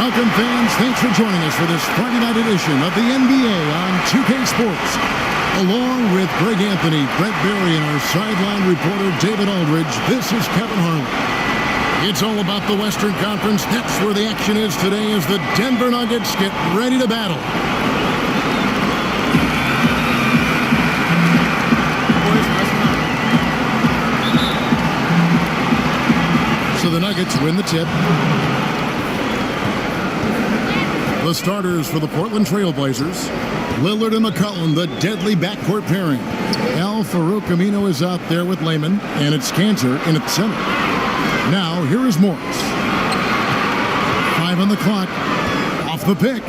Falcon fans, thanks for joining us for this Friday night edition of the NBA on 2K Sports. Along with Greg Anthony, Brett Berry, and our sideline reporter David Aldridge, this is Kevin Harlan. It's all about the Western Conference. That's where the action is today as the Denver Nuggets get ready to battle. So the Nuggets win the tip. The starters for the Portland Trailblazers, Lillard and McCollum, the deadly backcourt pairing. Al-Farouq Amino is out there with Layman, and it's Cantor in at the center. Now, here is Morris. 5 on the clock, off the pick,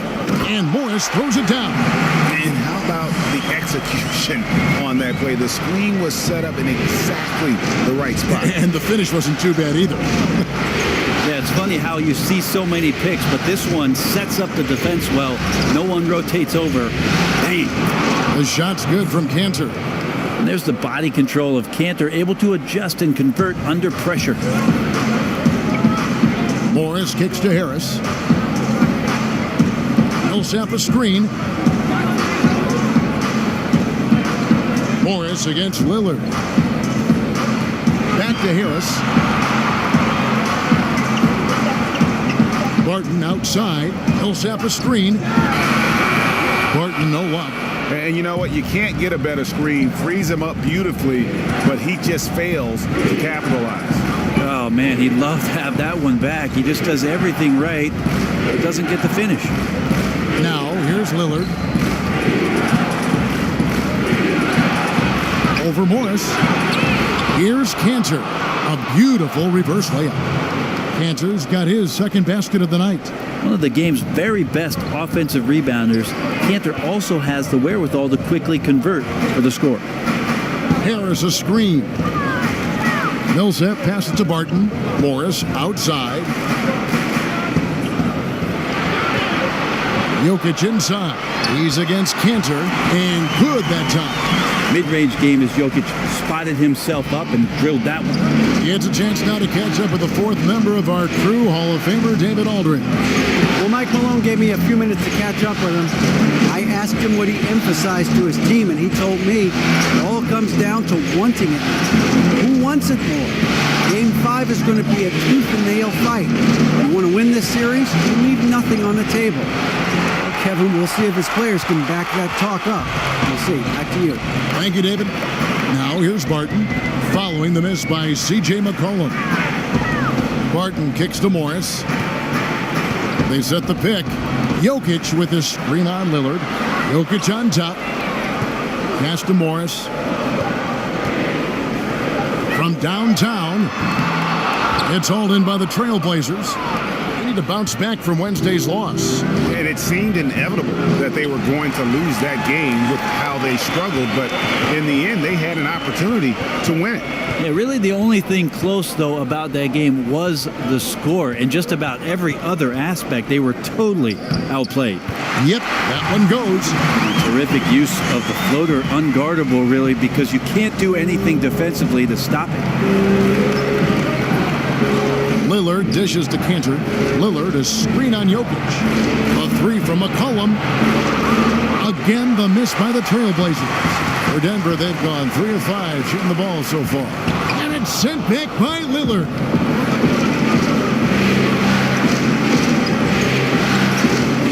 and Morris throws it down. And how about the execution on that play? The screen was set up in exactly the right spot. And the finish wasn't too bad either. Yeah, it's funny how you see so many picks, but this one sets up the defense well. No one rotates over. Bang! The shot's good from Cantor. And there's the body control of Cantor, able to adjust and convert under pressure. Morris kicks to Harris. Millsap a screen. Morris against Lillard. Back to Harris. Barton outside. Millsap a screen. Barton no luck. And you know what? You can't get a better screen. Frees him up beautifully, but he just fails to capitalize. Oh, man, he'd love to have that one back. He just does everything right, but doesn't get the finish. Now, here's Lillard. Over Morris. Here's Cantor. A beautiful reverse layup. Cantor's got his second basket of the night. One of the game's very best offensive rebounders, Cantor also has the wherewithal to quickly convert for the score. Harris a screen. Millsap passes to Barton. Morris outside. Jokic inside. He's against Cantor, and good that time. Mid-range game as Jokic spotted himself up and drilled that one. He has a chance now to catch up with the fourth member of our crew, Hall of Famer David Aldridge. Well, Mike Malone gave me a few minutes to catch up with him. I asked him what he emphasized to his team, and he told me it all comes down to wanting it. Who wants it more? Game 5 is going to be a tooth-and-nail fight. You want to win this series? You leave nothing on the table. Kevin, we'll see if his players can back that talk up. We'll see. Back to you. Thank you, David. Now here's Barton, following the miss by C.J. McCollum. Barton kicks to Morris. They set the pick. Jokic with his screen on Lillard. Jokic on top. Pass to Morris. From downtown, it's hauled in by the Trailblazers. They need to bounce back from Wednesday's loss. And it seemed inevitable that they were going to lose that game with how they struggled, but in the end, they had an opportunity to win it. Yeah, really the only thing close, though, about that game was the score. In just about every other aspect, they were totally outplayed. Yep, that one goes. Terrific use of the floater, unguardable, really, because you can't do anything defensively to stop it. Lillard dishes to Cantor. Lillard is screen on Jokic. A 3 from McCollum. Again, the miss by the Trailblazers. For Denver, they've gone 3 of 5 shooting the ball so far. And it's sent back by Lillard.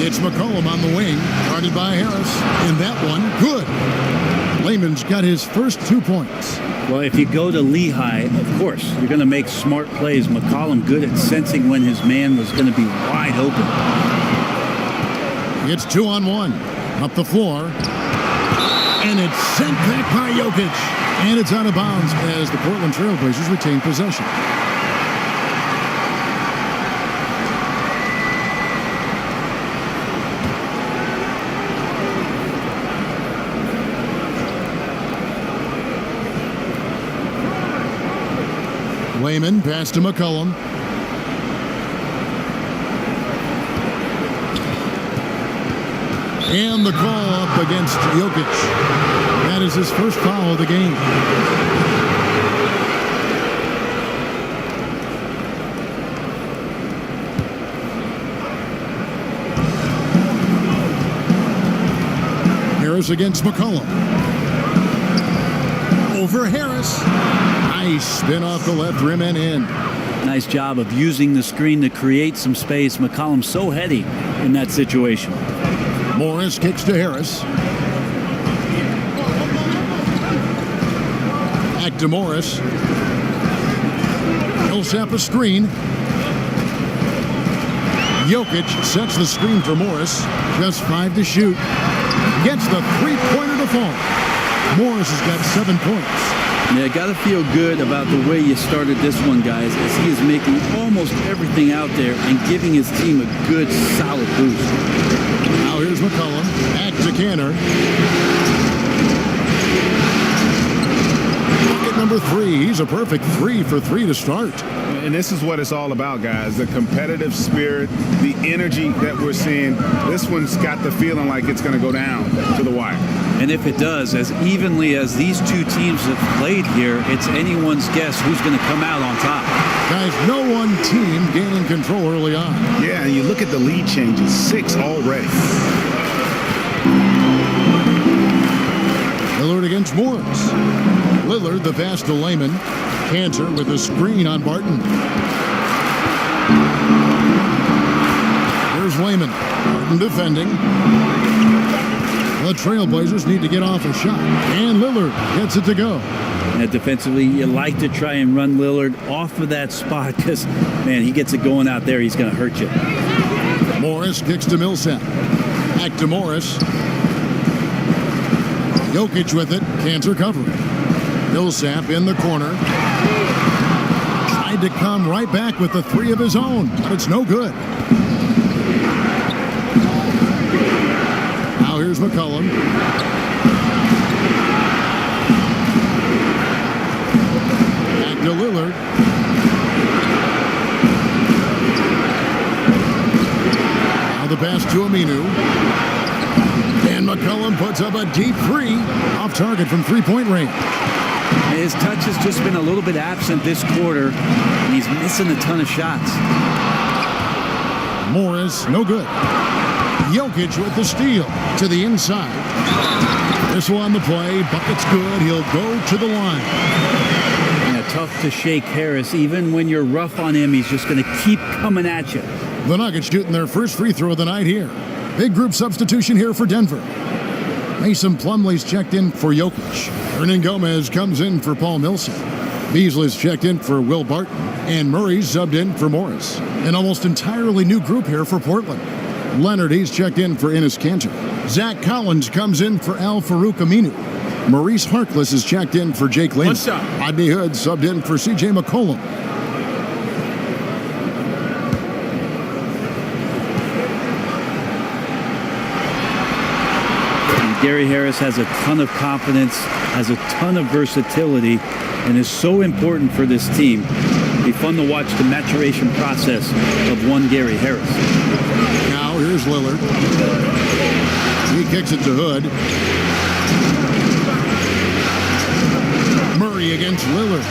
It's McCollum on the wing, guarded by Harris. And that one, good. Layman's got his first 2 points. Well, if you go to Lehigh, of course, you're going to make smart plays. McCollum good at sensing when his man was going to be wide open. It's 2-on-1. Up the floor. And it's sent back by Jokic. And it's out of bounds as the Portland Trailblazers retain possession. Layman pass to McCollum. And the call up against Jokic. That is his first foul of the game. Harris against McCollum. Over Harris. Nice spin off the left rim and in. Nice job of using the screen to create some space. McCollum's so heady in that situation. Morris kicks to Harris. Back to Morris. Millsap a screen. Jokic sets the screen for Morris. Just 5 to shoot. Gets the three-pointer to fall. Morris has got 7 points. Yeah, got to feel good about the way you started this one, guys, as he is making almost everything out there and giving his team a good, solid boost. Now here's McCollum. Back to Canner. Bucket number 3. He's a perfect 3 for 3 to start. And this is what it's all about, guys. The competitive spirit, the energy that we're seeing. This one's got the feeling like it's going to go down to the wire. And if it does, as evenly as these two teams have played here, it's anyone's guess who's going to come out on top. Guys, no one team gaining control early on. Yeah, and you look at the lead changes. 6 already. Lillard against Morris. Lillard the pass to Layman. Cantor with a screen on Barton. Here's Layman. Barton defending. The Trailblazers need to get off a shot. And Lillard gets it to go. And defensively, you like to try and run Lillard off of that spot because, man, he gets it going out there, he's going to hurt you. Morris kicks to Millsap. Back to Morris. Jokic with it. Cantor covering. Millsap in the corner. Tried to come right back with the 3 of his own, but it's no good. Now here's McCollum. Back to Lillard. Now the pass to Aminu. And McCollum puts up a deep 3 off target from 3-point range. His touch has just been a little bit absent this quarter, and he's missing a ton of shots. Morris, no good. Jokic with the steal to the inside. This one on the play. Bucket's good. He'll go to the line. Yeah, tough to shake Harris. Even when you're rough on him, he's just going to keep coming at you. The Nuggets shooting their first free throw of the night here. Big group substitution here for Denver. Mason Plumlee's checked in for Jokic. Hernan Gomez comes in for Paul Millsap. Beasley's checked in for Will Barton. And Murray's subbed in for Morris. An almost entirely new group here for Portland. Leonard, he's checked in for Enes Kanter. Zach Collins comes in for Al-Farouq Aminu. Maurice Harkless is checked in for Jake Layman. Rodney Hood subbed in for C.J. McCollum. Gary Harris has a ton of confidence, has a ton of versatility, and is so important for this team. It'll be fun to watch the maturation process of one Gary Harris. Now here's Lillard. He kicks it to Hood. Murray against Lillard.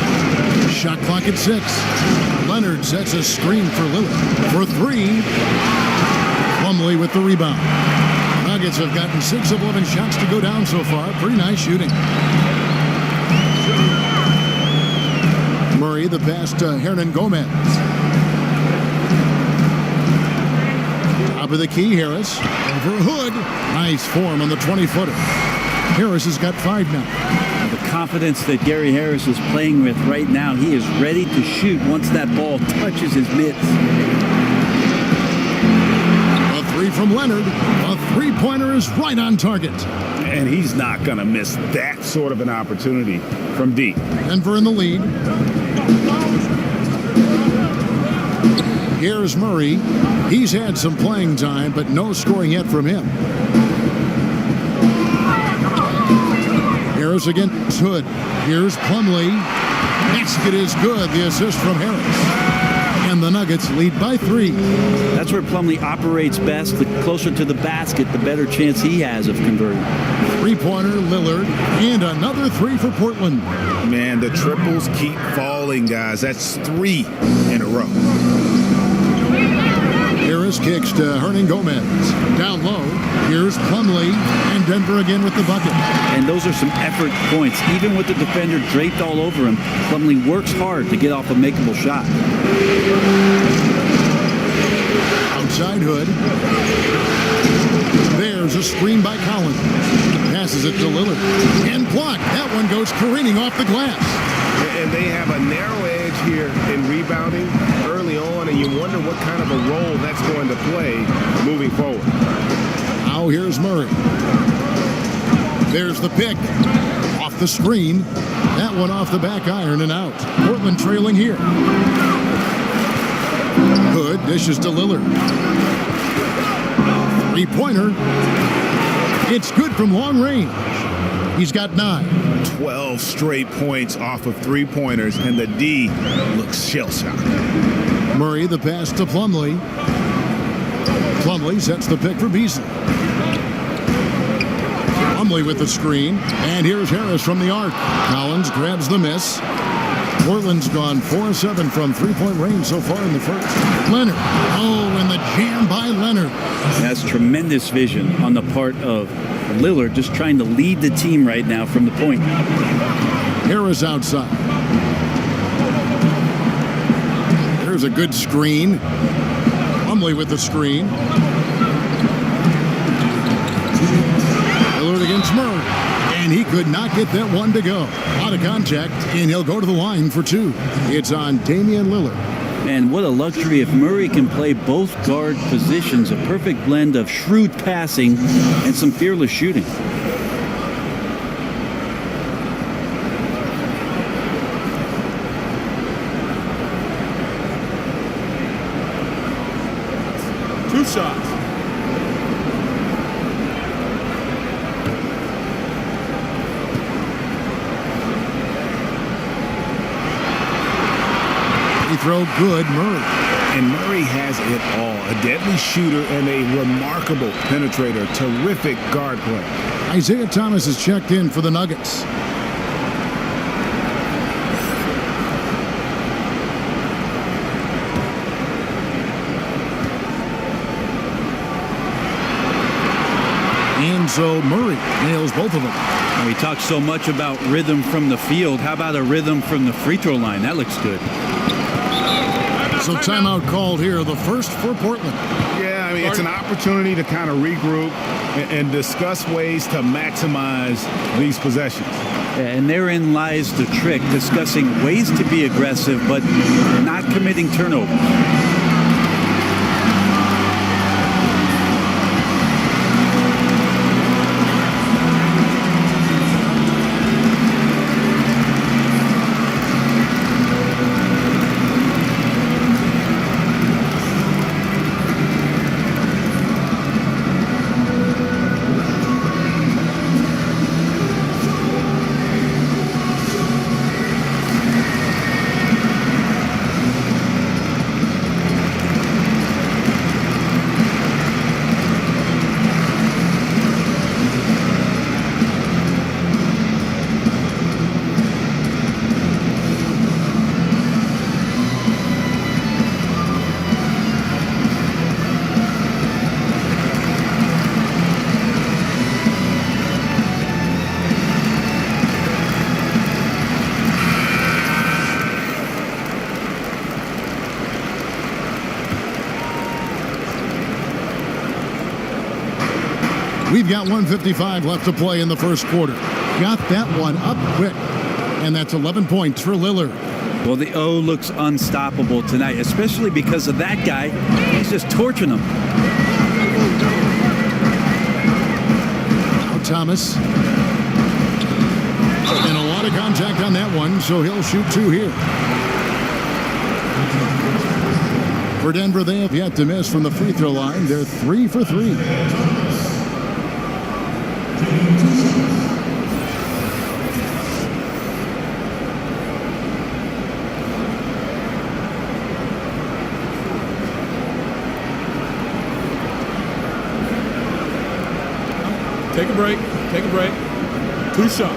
Shot clock at 6. Leonard sets a screen for Lillard. For 3. Plumlee with the rebound. Nuggets have gotten 6 of 11 shots to go down so far. Pretty nice shooting. Murray the pass to Hernan Gomez. Top of the key, Harris. Over Hood. Nice form on the 20-footer. Harris has got 5 now. The confidence that Gary Harris is playing with right now, he is ready to shoot once that ball touches his mitts. A 3 from Leonard. A three-pointer is right on target. And he's not going to miss that sort of an opportunity from deep. Denver in the lead. Here's Murray. He's had some playing time, but no scoring yet from him. Harris against Hood. Here's Plumlee. Basket is good. The assist from Harris. And the Nuggets lead by 3. That's where Plumlee operates best. The closer to the basket, the better chance he has of converting. Three-pointer, Lillard, and another 3 for Portland. Man, the triples keep falling, guys. That's 3 in a row. Harris Harris kicks to Hernan Gomez. Down low, here's Plumlee, and Denver again with the bucket. And those are some effort points. Even with the defender draped all over him, Plumlee works hard to get off a makeable shot. Outside Hood. There's a screen by Collins. Passes it to Lillard. And blocked. That one goes careening off the glass. And they have a narrow edge here in rebounding early on, and you wonder what kind of a role that's going to play moving forward. Now here's Murray. There's the pick. Off the screen. That one off the back iron and out. Portland trailing here. Hood dishes to Lillard. Three-pointer. It's good from long range. He's got 9. 12 straight points off of three-pointers, and the D looks shell-shocked. Murray, the pass to Plumlee. Plumlee sets the pick for Beasley. Plumlee with the screen. And here's Harris from the arc. Collins grabs the miss. Portland's gone 4-7 from three-point range so far in the first. Leonard. Oh, and the jam by Leonard. That's tremendous vision on the part of Lillard, just trying to lead the team right now from the point. Harris outside. There's a good screen. Plumlee with the screen. Lillard against Murray. And he could not get that one to go. Out of contact, and he'll go to the line for 2. It's on Damian Lillard. And what a luxury if Murray can play both guard positions. A perfect blend of shrewd passing and some fearless shooting. Two shots. Throw good, Murray. And Murray has it all. A deadly shooter and a remarkable penetrator. Terrific guard play. Isaiah Thomas is checked in for the Nuggets. And so Murray nails both of them. We talked so much about rhythm from the field. How about a rhythm from the free throw line? That looks good. So timeout called here, the first for Portland. Yeah, I mean, it's an opportunity to kind of regroup and discuss ways to maximize these possessions. And therein lies the trick, discussing ways to be aggressive, but not committing turnovers. We've got 1:55 left to play in the first quarter. Got that one up quick. And that's 11 points for Lillard. Well, the O looks unstoppable tonight, especially because of that guy. He's just torching them. Now Thomas. And a lot of contact on that one, so he'll shoot 2 here. For Denver, they have yet to miss from the free throw line. They're 3 for 3. Take a break. Take a break. 2 shots.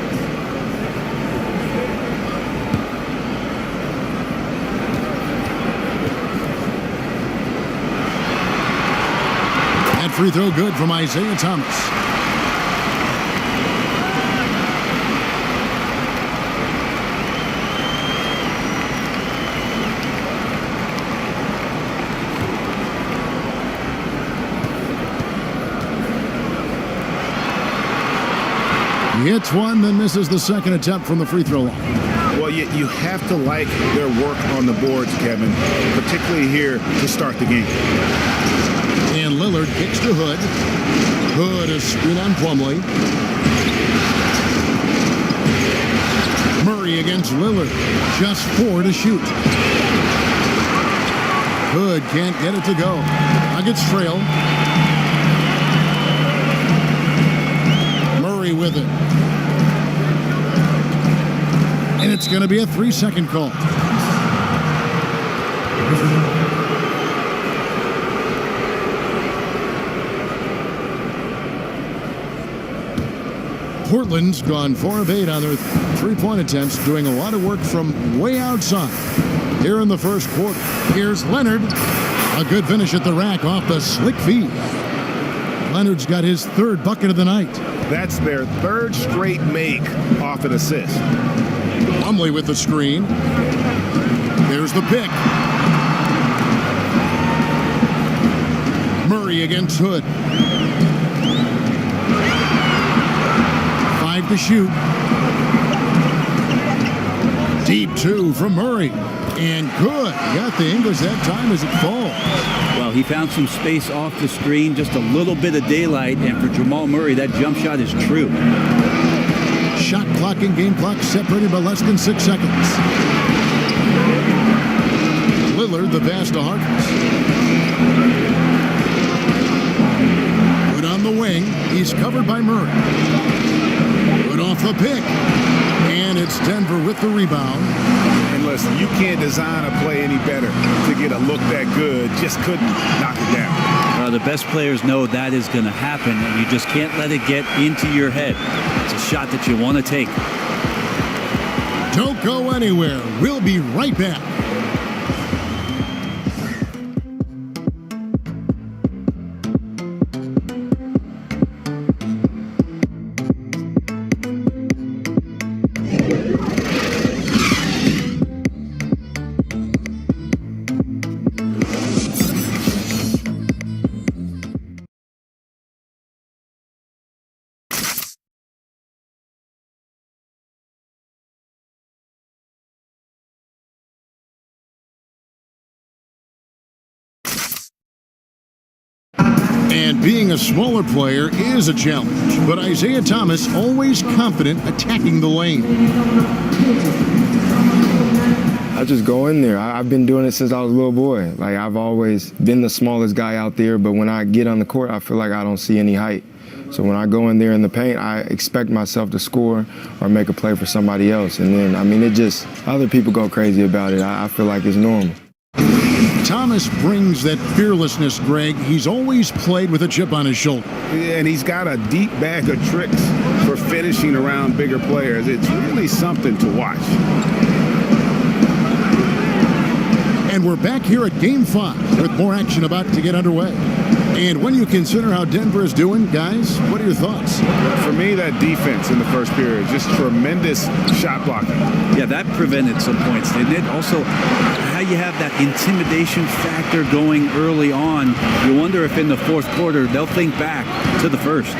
That free throw good from Isaiah Thomas. He hits one, then misses the second attempt from the free throw line. Well, you have to like their work on the boards, Kevin, particularly here to start the game. And Lillard kicks to Hood. Hood is screen on Plumlee. Murray against Lillard. Just 4 to shoot. Hood can't get it to go. Nuggets trail. Murray with it. And it's going to be a 3-second call. Portland's gone 4 of 8 on their three-point attempts, doing a lot of work from way outside. Here in the first quarter, here's Leonard. A good finish at the rack off the slick feed. Leonard's got his 3rd bucket of the night. That's their 3rd straight make off an assist. Plumlee with the screen. There's the pick. Murray against Hood. 5 to shoot. Deep 2 from Murray. And good. Got the English that time as it falls. Well, he found some space off the screen, just a little bit of daylight, and for Jamal Murray, that jump shot is true. Shot clock and game clock separated by less than 6 seconds. Lillard, the pass to Harkins. Good on the wing. He's covered by Murray. Good off the pick. And it's Denver with the rebound. And listen, you can't design a play any better to get a look that good. Just couldn't knock it down. The best players know that is going to happen, and you just can't let it get into your head. It's a shot that you want to take. Don't go anywhere. We'll be right back. And being a smaller player is a challenge, but Isaiah Thomas always confident attacking the lane. I just go in there. I've been doing it since I was a little boy. Like, I've always been the smallest guy out there, but when I get on the court, I feel like I don't see any height. So when I go in there in the paint, I expect myself to score or make a play for somebody else. And then, I mean, other people go crazy about it. I feel like it's normal. Thomas brings that fearlessness, Greg. He's always played with a chip on his shoulder. Yeah, and he's got a deep bag of tricks for finishing around bigger players. It's really something to watch. And we're back here at Game 5 with more action about to get underway. And when you consider how Denver is doing, guys, what are your thoughts? For me, that defense in the first period, just tremendous shot blocking. Yeah, that prevented some points, didn't it? Also, how you have that intimidation factor going early on, you wonder if in the fourth quarter they'll think back to the first.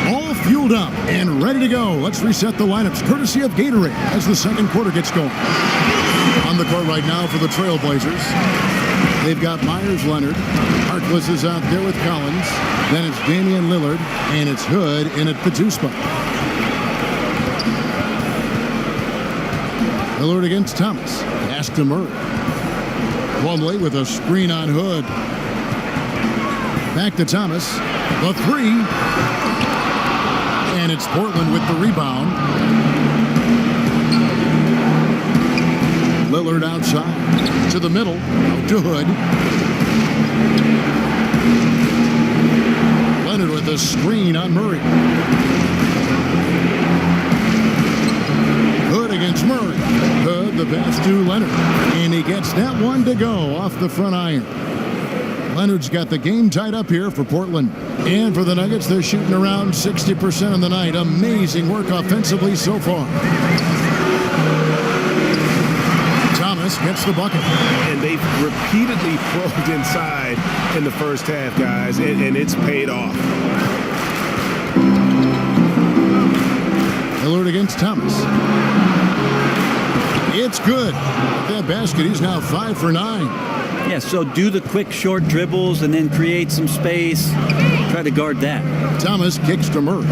All fueled up and ready to go. Let's reset the lineups, courtesy of Gatorade, as the second quarter gets going. On the court right now for the Trailblazers. They've got Myers Leonard. Harkless is out there with Collins. Then it's Damian Lillard, and it's Hood in at the 2 spot. Lillard against Thomas. Pass to Murray. Plumlee with a screen on Hood. Back to Thomas. The 3. And it's Portland with the rebound. Lillard outside. To the middle. Out to Hood. Leonard with a screen on Murray. Hood against Murray. Hood the pass to Leonard. And he gets that one to go off the front iron. Leonard's got the game tied up here for Portland. And for the Nuggets, they're shooting around 60% on the night. Amazing work offensively so far. Thomas gets the bucket. And they've repeatedly probed inside in the first half, guys, and it's paid off. Lillard against Thomas. It's good. With that basket, he's now 5 for 9. Yeah, so do the quick short dribbles and then create some space. Try to guard that. Thomas kicks to Murray.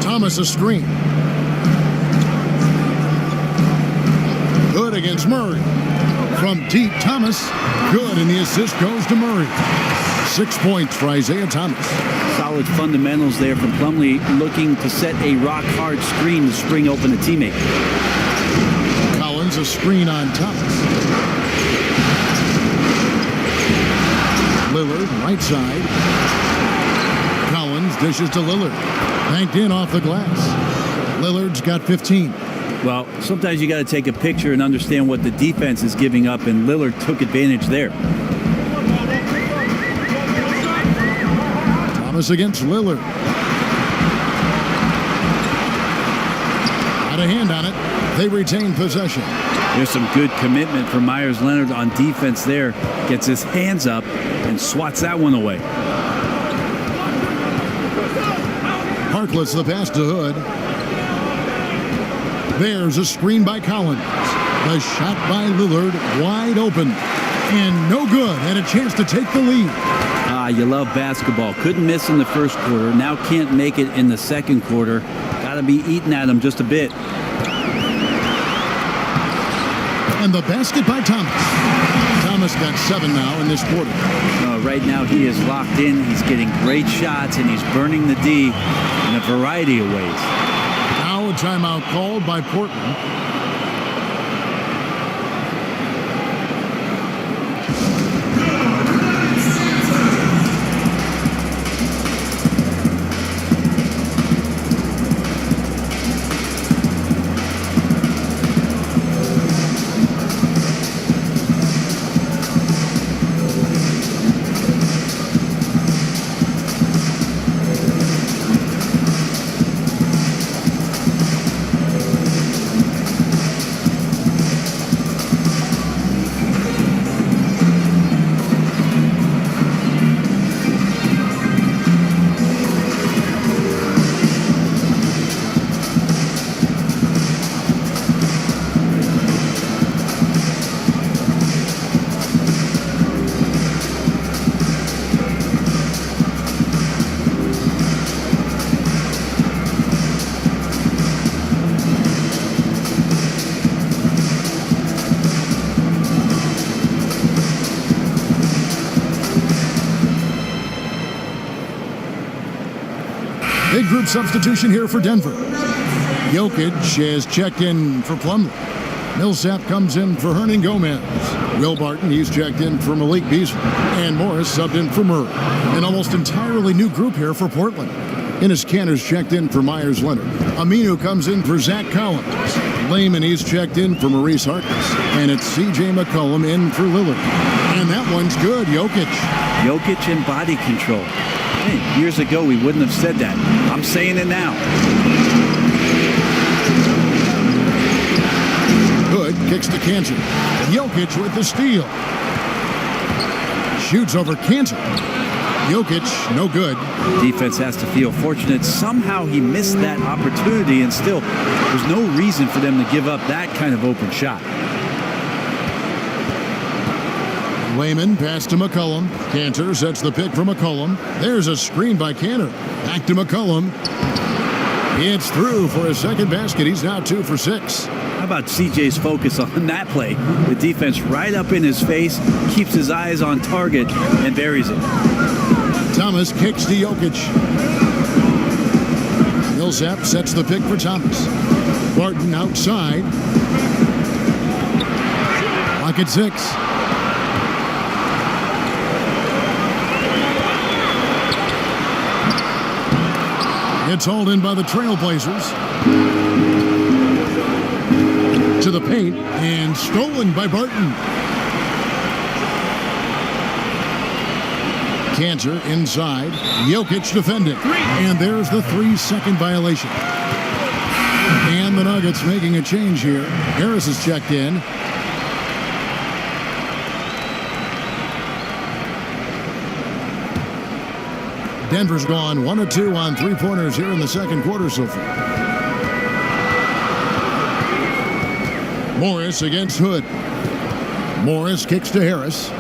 Thomas a screen. Good against Murray. From deep, Thomas. Good, and the assist goes to Murray. 6 points for Isaiah Thomas. Solid fundamentals there from Plumlee, looking to set a rock-hard screen to spring open a teammate. Collins a screen on Thomas. Lillard, right side. Collins dishes to Lillard. Banked in off the glass. Lillard's got 15. Well, sometimes you got to take a picture and understand what the defense is giving up, and Lillard took advantage there. Thomas against Lillard. Got a hand on it. They retain possession. There's some good commitment from Myers Leonard on defense there. Gets his hands up and swats that one away. Harkless the pass to Hood. There's a screen by Collins. The shot by Lillard wide open. And no good. And a chance to take the lead. You love basketball. Couldn't miss in the first quarter. Now can't make it in the second quarter. Got to be eating at him just a bit. And the basket by Thomas. Thomas got 7 now in this quarter. Right now he is locked in. He's getting great shots, and he's burning the D in a variety of ways. Now a timeout called by Portland. Big group substitution here for Denver. Jokic has checked in for Plumlee. Millsap comes in for Hernan Gomez. Will Barton, he's checked in for Malik Beasley. And Morris subbed in for Murray. An almost entirely new group here for Portland. Enes Kanter's checked in for Myers Leonard. Aminu comes in for Zach Collins. Layman, he's checked in for Maurice Harkless. And it's C.J. McCollum in for Lillard. And that one's good, Jokic. Jokic and body control. Hey, years ago, we wouldn't have said that. I'm saying it now. Hood kicks to Kanter. Jokic with the steal. Shoots over Kanter. Jokic, no good. Defense has to feel fortunate. Somehow he missed that opportunity, and still, there's no reason for them to give up that kind of open shot. Layman pass to McCollum. Kanter sets the pick for McCollum. There's a screen by Kanter. Back to McCollum. It's through for a second basket. He's now 2 for 6. How about CJ's focus on that play? The defense right up in his face, keeps his eyes on target, and buries it. Thomas kicks to Jokic. Millsap sets the pick for Thomas. Barton outside. Clock at 6. It's hauled in by the Trailblazers. To the paint and stolen by Barton. Cantor inside. Jokic defending. And there's the 3-second violation. And the Nuggets making a change here. Harris is checked in. Denver's gone 1 of 2 on three-pointers here in the second quarter so far. Morris against Hood. Morris kicks to Harris.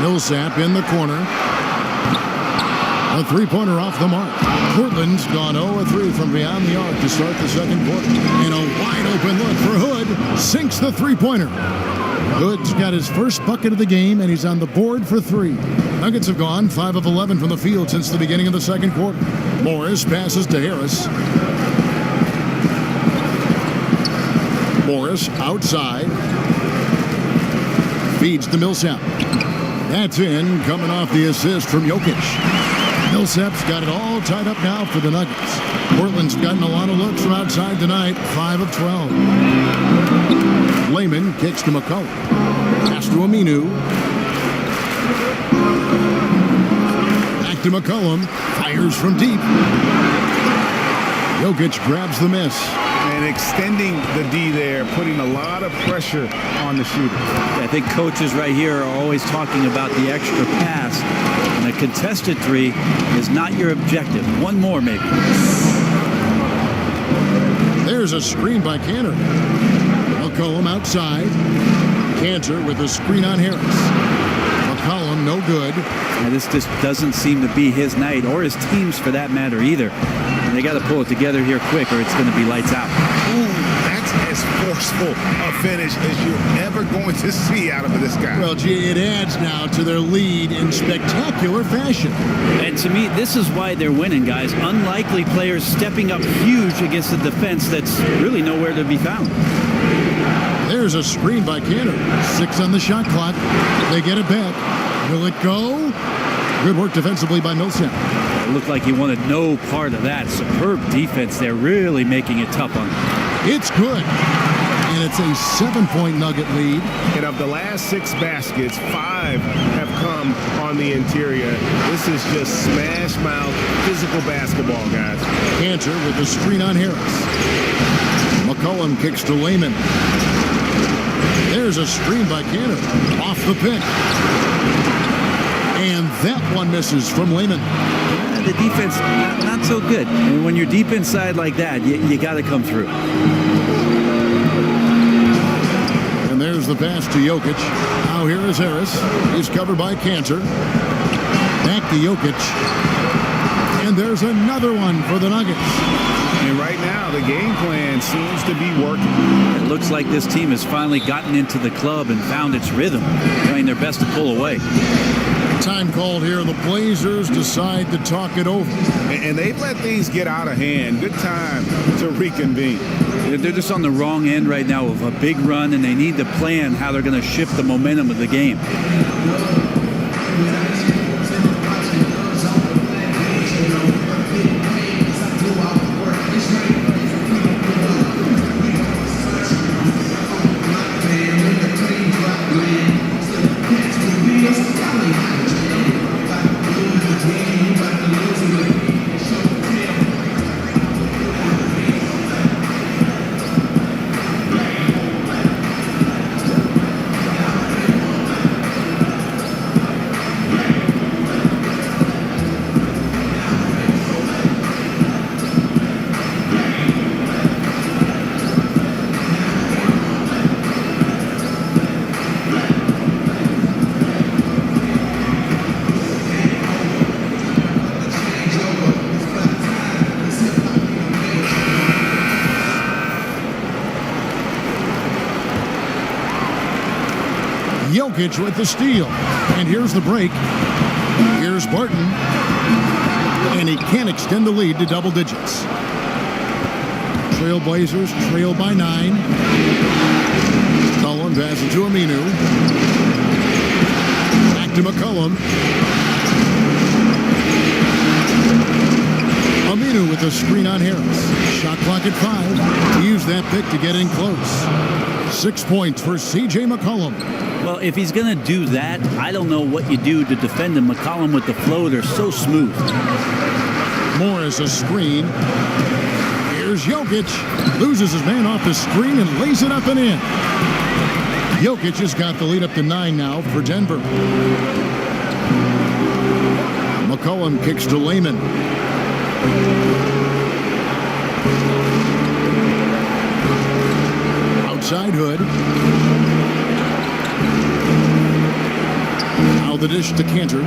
Millsap in the corner. A three-pointer off the mark. Portland's gone 0 of 3 from beyond the arc to start the second quarter. And a wide-open look for Hood. Sinks the three-pointer. Hood's got his first bucket of the game, and he's on the board for 3. Nuggets have gone 5 of 11 from the field since the beginning of the second quarter. Morris passes to Harris. Morris outside. Feeds to Millsap. That's in, coming off the assist from Jokic. Millsap's got it all tied up now for the Nuggets. Portland's gotten a lot of looks from outside tonight, 5 of 12. Layman kicks to McCollum. Pass to Aminu. Back to McCollum. Fires from deep. Jokic grabs the miss. And extending the D there, putting a lot of pressure on the shooter. I think coaches right here are always talking about the extra pass. And a contested 3 is not your objective. One more, maybe. There's a screen by Cantor. McCollum outside. Cantor with a screen on Harris. McCollum no good. Now, this just doesn't seem to be his night, or his team's for that matter either. And they got to pull it together here quick, or it's going to be lights out. Ooh, that's as forceful a finish as you're ever going to see out of this guy. Well, gee, it adds now to their lead in spectacular fashion. And to me, this is why they're winning, guys. Unlikely players stepping up huge against a defense that's really nowhere to be found. There's a screen by Cantor. 6 on the shot clock. They get it back. Will it go? Good work defensively by Millsap. It looked like he wanted no part of that. Superb defense there, really making it tough on him. It's good. And it's a 7-point Nugget lead. And of the last 6 baskets, 5 have come on the interior. This is just smash mouth physical basketball, guys. Cantor with the screen on Harris. McCollum kicks to Layman. There's a screen by Cantor. Off the pick. And that one misses from Layman. The defense, not so good. And when you're deep inside like that, you got to come through. And there's the pass to Jokic. Now here is Harris. He's covered by Cantor. Back to Jokic. And there's another one for the Nuggets. And right now, the game plan seems to be working. It looks like this team has finally gotten into the club and found its rhythm, trying their best to pull away. Time called here. The Blazers decide to talk it over. And they've let things get out of hand. Good time to reconvene. They're just on the wrong end right now of a big run, and they need to plan how they're going to shift the momentum of the game. Jokic with the steal. And here's the break. Here's Barton. And he can't extend the lead to double digits. Trailblazers trail by 9. McCollum passes to Aminu. Back to McCollum. Aminu with the screen on Harris. Shot clock at 5. Use that pick to get in close. 6 points for C.J. McCollum. Well, if he's going to do that, I don't know what you do to defend him. McCollum with the floater, so smooth. Morris a screen. Here's Jokic. Loses his man off the screen and lays it up and in. Jokic has got the lead up to 9 now for Denver. McCollum kicks to Lehman. Outside Hood. Now the dish to Cantor.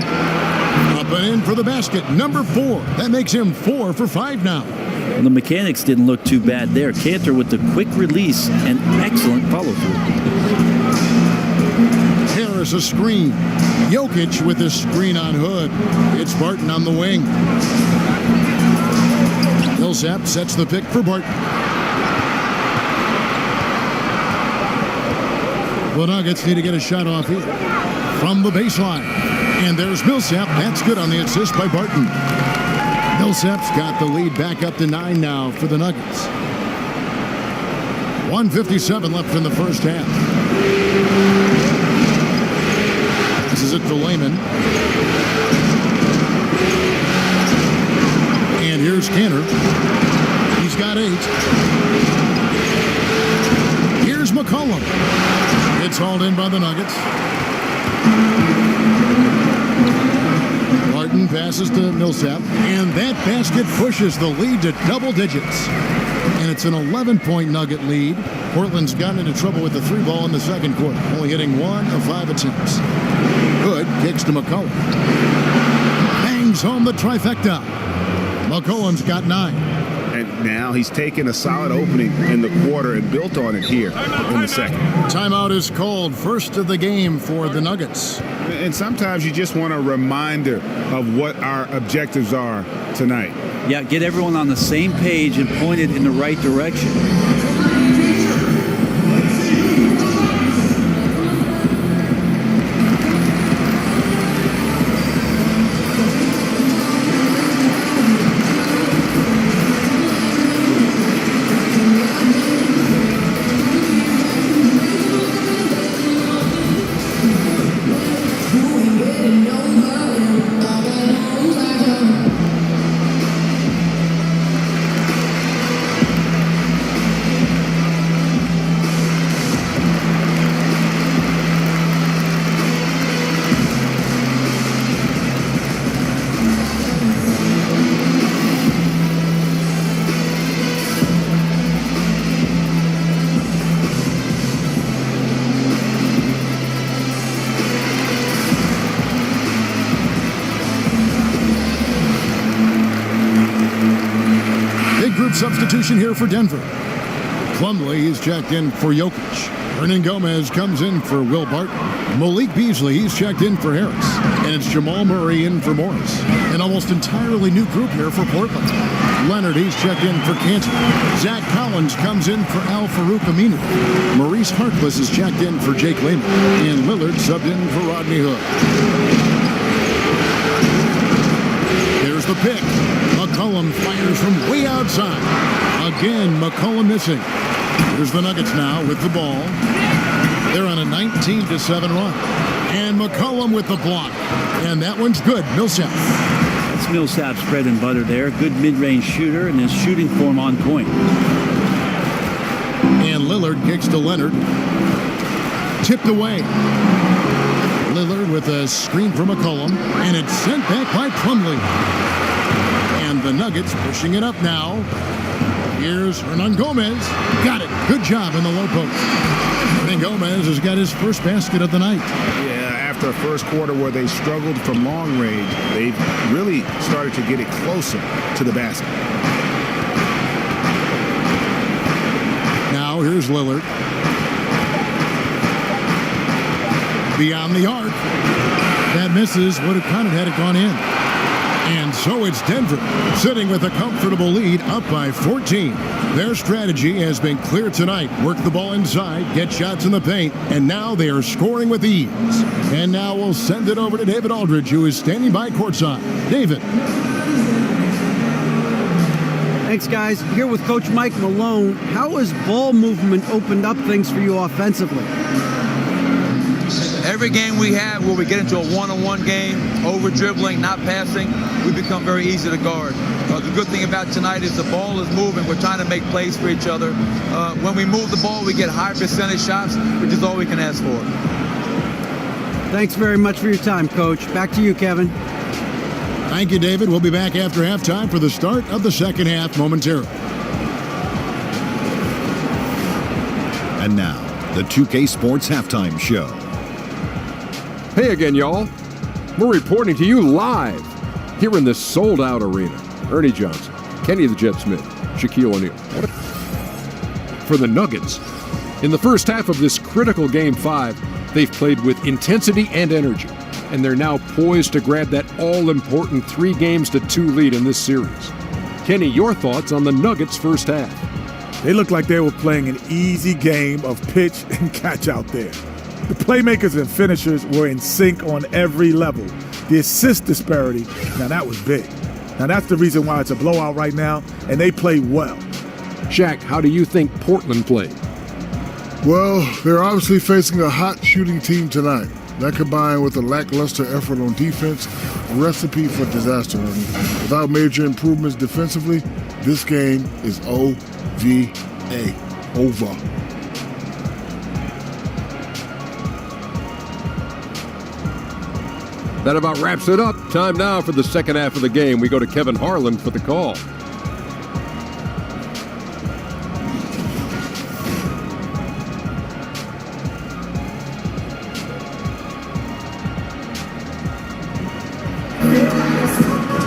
Up and in for the basket. Number 4. That makes him 4 for 5 now. Well, the mechanics didn't look too bad there. Cantor with the quick release and excellent follow-through. Harris a screen. Jokic with a screen on Hood. It's Barton on the wing. Millsap sets the pick for Barton. The Nuggets need to get a shot off here from the baseline. And there's Millsap. That's good on the assist by Barton. Millsap's got the lead back up to 9 now for the Nuggets. 1:57 left in the first half. This is it to Lehman. And here's Cantor. He's got 8. Here's McCollum. It's hauled in by the Nuggets. Barton passes to Millsap. And that basket pushes the lead to double digits. And it's an 11-point Nugget lead. Portland's gotten into trouble with the 3 ball in the second quarter, only hitting 1 of 5 attempts. Hood kicks to McCollum. Bangs home the trifecta. McCollum's got 9. And now he's taken a solid opening in the quarter and built on it here in the second. Timeout is called. First of the game for the Nuggets. And sometimes you just want a reminder of what our objectives are tonight. Yeah, get everyone on the same page and point it in the right direction. Substitution here for Denver. Plumlee is checked in for Jokic. Hernan Gomez comes in for Will Barton. Malik Beasley, he's checked in for Harris. And it's Jamal Murray in for Morris. An almost entirely new group here for Portland. Leonard, he's checked in for Cantor. Zach Collins comes in for Al Farouk Aminu. Maurice Harkless is checked in for Jake Lehman. And Lillard subbed in for Rodney Hood. Here's the pick. McCollum fires from way outside. Again, McCollum missing. Here's the Nuggets now with the ball. They're on a 19-7 run. And McCollum with the block. And that one's good. Millsap. That's Millsap's bread and butter there. Good mid-range shooter and his shooting form on point. And Lillard kicks to Leonard. Tipped away. Lillard with a screen from McCollum. And it's sent back by Plumlee. And the Nuggets pushing it up now. Here's Hernan Gomez. Got it. Good job in the low post. Hernan Gomez has got his first basket of the night. Yeah, after a first quarter where they struggled from long range, they really started to get it closer to the basket. Now here's Lillard. Beyond the arc. That misses. Would have counted had it gone in. And so it's Denver sitting with a comfortable lead up by 14. Their strategy has been clear tonight. Work the ball inside, get shots in the paint, and now they are scoring with ease. And now we'll send it over to David Aldridge, who is standing by courtside. David. Thanks, guys. Here with Coach Mike Malone. How has ball movement opened up things for you offensively? Every game we have where we get into a one-on-one game, over-dribbling, not passing, we become very easy to guard. The good thing about tonight is the ball is moving. We're trying to make plays for each other. When we move the ball, we get high percentage shots, which is all we can ask for. Thanks very much for your time, Coach. Back to you, Kevin. Thank you, David. We'll be back after halftime for the start of the second half momentarily. And now, the 2K Sports Halftime Show. Hey again, y'all. We're reporting to you live here in this sold-out arena. Ernie Johnson, Kenny the Jet Smith, Shaquille O'Neal. For the Nuggets, in the first half of this critical Game 5, they've played with intensity and energy, and they're now poised to grab that all-important 3-2 lead in this series. Kenny, your thoughts on the Nuggets' first half? They looked like they were playing an easy game of pitch and catch out there. The playmakers and finishers were in sync on every level. The assist disparity, now that was big. Now that's the reason why it's a blowout right now, and they play well. Shaq, how do you think Portland played? Well, they're obviously facing a hot shooting team tonight. That combined with a lackluster effort on defense, a recipe for disaster. And without major improvements defensively, this game is OVA. Over. That about wraps it up. Time now for the second half of the game. We go to Kevin Harlan for the call.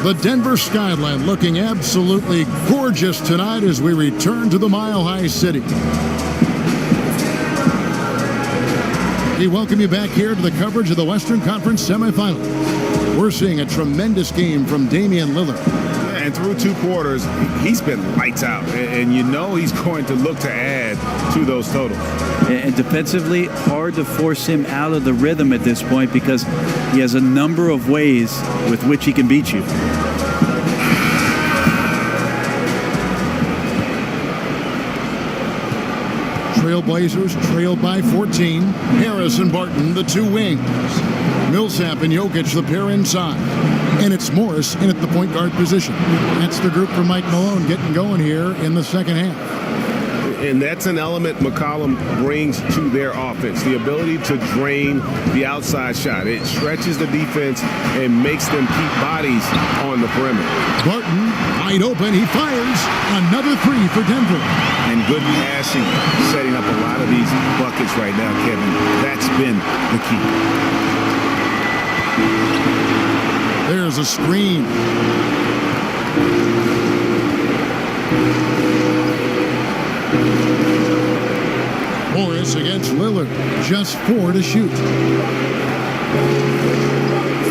The Denver skyline looking absolutely gorgeous tonight as we return to the Mile High City. We welcome you back here to the coverage of the Western Conference Semifinals. We're seeing a tremendous game from Damian Lillard. And through 2 quarters, he's been lights out. And you know he's going to look to add to those totals. And defensively, hard to force him out of the rhythm at this point because he has a number of ways with which he can beat you. Trailblazers trailed by 14. Harris and Barton, the 2 wings. Millsap and Jokic, the pair inside. And it's Morris in at the point guard position. That's the group for Mike Malone getting going here in the second half. And that's an element McCollum brings to their offense, the ability to drain the outside shot. It stretches the defense and makes them keep bodies on the perimeter. Barton, wide open, he fires. Another 3 for Denver. And good passing, setting up a lot of these buckets right now, Kevin. That's been the key. There's a screen. Morris against Lillard. Just 4 to shoot.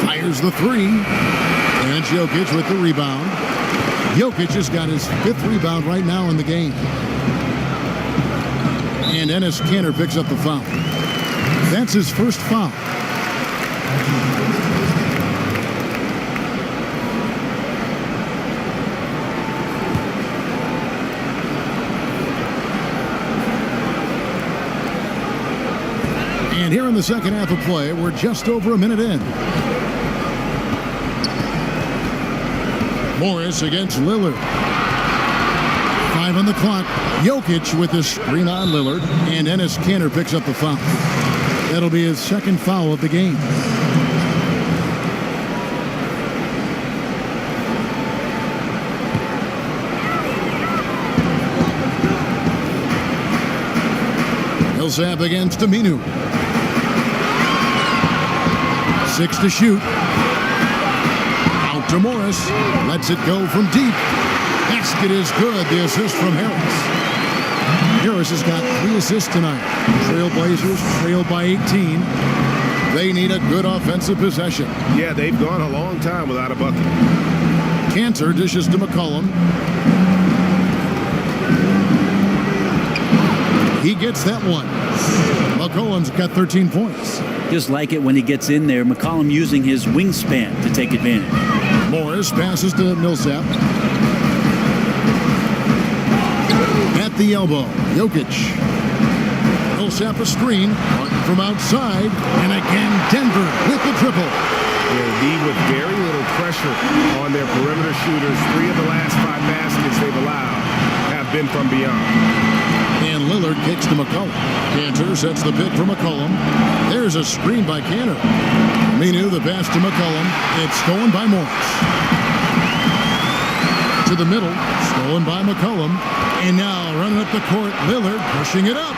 Fires the 3. And Jokic with the rebound. Jokic has got his 5th rebound right now in the game. And Enes Kanter picks up the foul. That's his first foul. And here in the second half of play, we're just over a minute in. Morris against Lillard. 5 on the clock. Jokic with the screen on Lillard. And Enes Kanter picks up the foul. That'll be his second foul of the game. Millsap against Aminu. 6 to shoot. Out to Morris. Lets it go from deep. Basket is good. The assist from Harris. Harris has got 3 assists tonight. Trailblazers trailed by 18. They need a good offensive possession. Yeah, they've gone a long time without a bucket. Kanter dishes to McCollum. He gets that one. McCollum's got 13 points. Just like it when he gets in there. McCollum using his wingspan to take advantage. Morris passes to Millsap. at the elbow. Jokic. Millsap a screen. Martin from outside. And again, Denver with the triple. Indeed, with very little pressure on their perimeter shooters. 3 of the last 5 baskets they've allowed have been from beyond. And Lillard kicks to McCollum. Cantor sets the pick for McCollum. There's a screen by Cantor. Aminu the pass to McCollum. It's stolen by Morris. To the middle, stolen by McCollum. And now running up the court, Lillard pushing it up.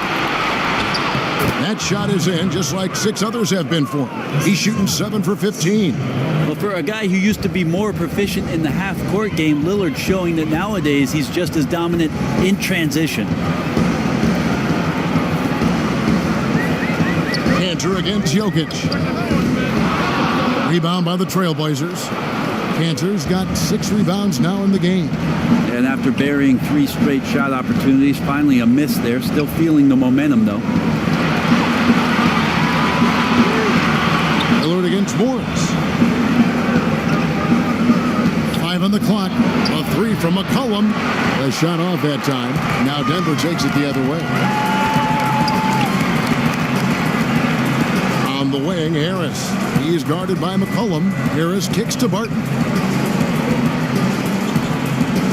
That shot is in, just like 6 others have been for him. He's shooting 7 for 15. Well, for a guy who used to be more proficient in the half-court game, Lillard's showing that nowadays he's just as dominant in transition. Cantor against Jokic. Rebound by the Trailblazers. Cantor's got 6 rebounds now in the game. And after burying 3 straight shot opportunities, finally a miss there. Still feeling the momentum, though. Lillard against Morris. 5 on the clock. A 3 from McCollum. A shot off that time. Now Denver takes it the other way. On the wing, Harris. He is guarded by McCollum. Harris kicks to Barton.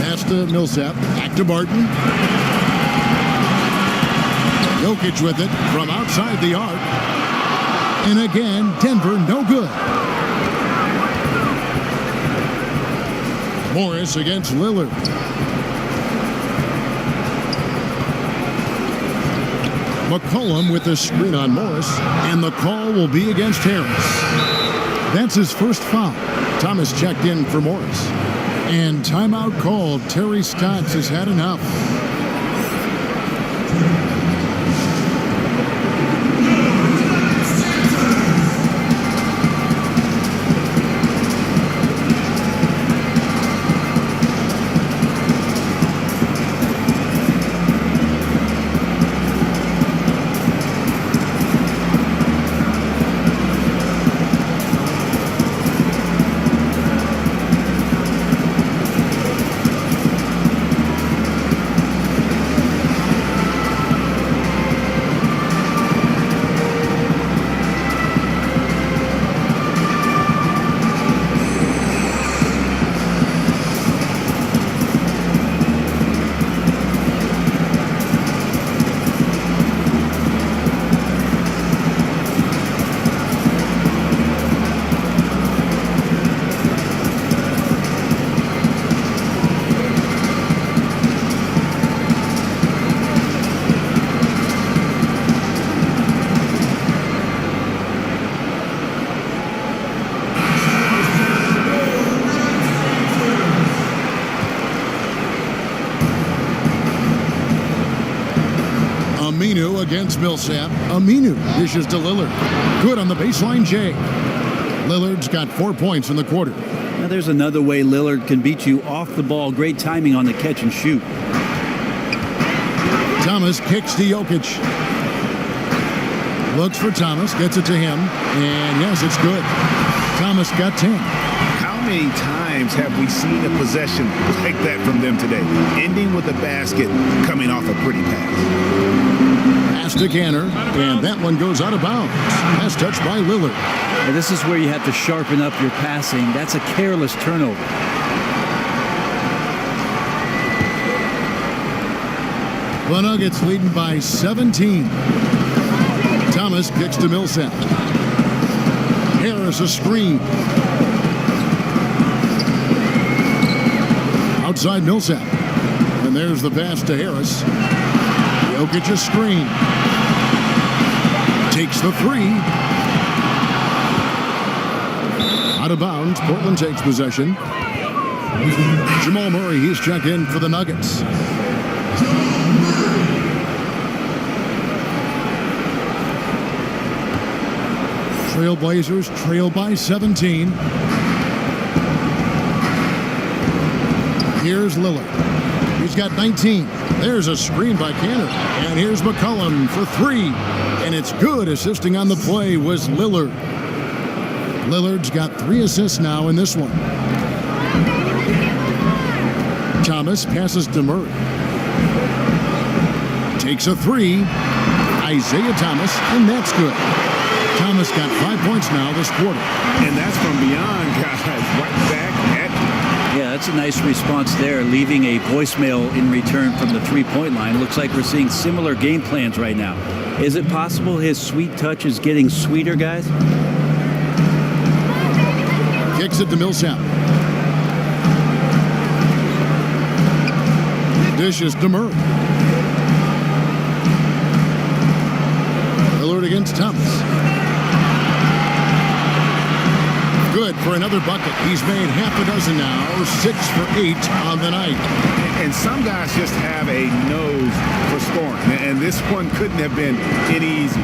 Pass to Millsap. Back to Barton. Jokic with it from outside the arc. And again, Denver no good. Morris against Lillard. McCollum with the screen on Morris, and the call will be against Harris. That's his first foul. Thomas checked in for Morris. And timeout called. Terry Stotts has had enough. Aminu against Millsap. Aminu dishes to Lillard. Good on the baseline, Jay. Lillard's got 4 points in the quarter. Now there's another way Lillard can beat you off the ball. Great timing on the catch and shoot. Thomas kicks to Jokic. Looks for Thomas, gets it to him, and yes, it's good. Thomas got 10. How many times have we seen a possession like that from them today? Ending with a basket, coming off a pretty pass. Pass to Cantor, and that one goes out of bounds. Pass touched by Lillard. And this is where you have to sharpen up your passing. That's a careless turnover. The Nuggets leading by 17. Thomas kicks to Millsap. Harris a screen. Outside Millsap. And there's the pass to Harris. Jokic a screen. Takes the 3. Out of bounds. Portland takes possession. Jamal Murray, he's checked in for the Nuggets. Trailblazers trail by 17. Here's Lillard. He's got 19. There's a screen by Cantor. And here's McCollum for 3. And it's good. Assisting on the play was Lillard. Lillard's got 3 assists now in this one. Thomas passes to Murray. Takes a three. Isaiah Thomas, and that's good. Thomas got 5 points now this quarter. And that's from beyond, guys. Right back at Yeah, that's a nice response there, leaving a voicemail in return from the three-point line. Looks like we're seeing similar game plans right now. Is it possible his sweet touch is getting sweeter, guys? Kicks it to Millsap. Dishes to Murray. Lillard against Thomas. Good for another bucket. He's made half a dozen now, 6 for 8 on the night. And some guys just have a nose for scoring, and this one couldn't have been any easier.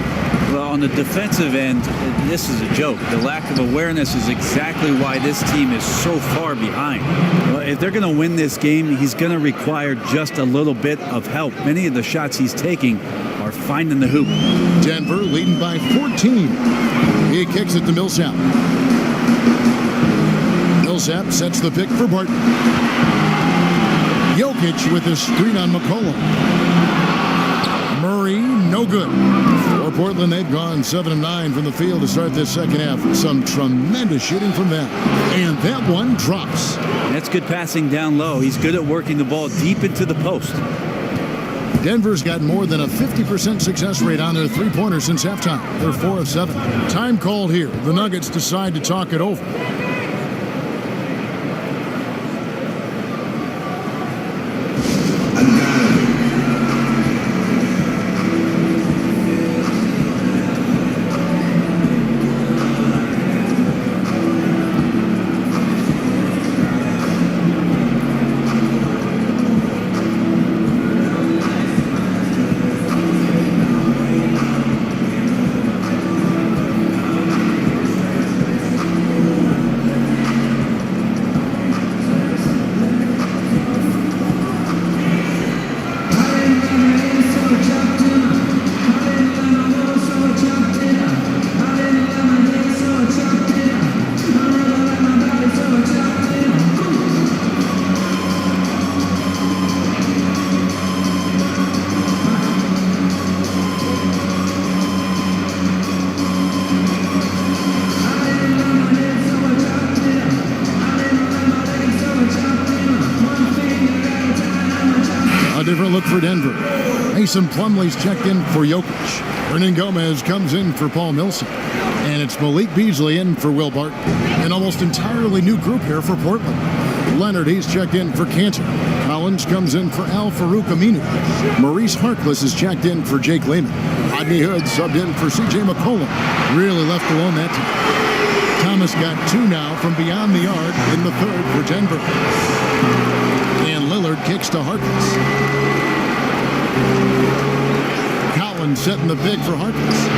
Well, on the defensive end, this is a joke. The lack of awareness is exactly why this team is so far behind. Well, if they're going to win this game, he's going to require just a little bit of help. Many of the shots he's taking are finding the hoop. Denver leading by 14. He kicks it to Millsap. Millsap sets the pick for Barton. Jokic with his screen on McCollum. Murray, no good. For Portland, they've gone 7 of 9 from the field to start this second half. Some tremendous shooting from them. And that one drops. That's good passing down low. He's good at working the ball deep into the post. Denver's got more than a 50% success rate on their three-pointers since halftime. They're 4 of 7. Time called here. The Nuggets decide to talk it over. Different look for Denver. Mason Plumlee's checked in for Jokic. Hernan Gomez comes in for Paul Millsap. And it's Malik Beasley in for Will Barton. An almost entirely new group here for Portland. Leonard, he's checked in for Cantor. Collins comes in for Al Farouk Aminu. Maurice Harkless is checked in for Jake Lehman. Rodney Hood subbed in for C.J. McCollum. Really left alone that time. Thomas got 2 now from beyond the arc in the third for Denver. And Lillard kicks to Harkless. Collins setting the big for Harkless.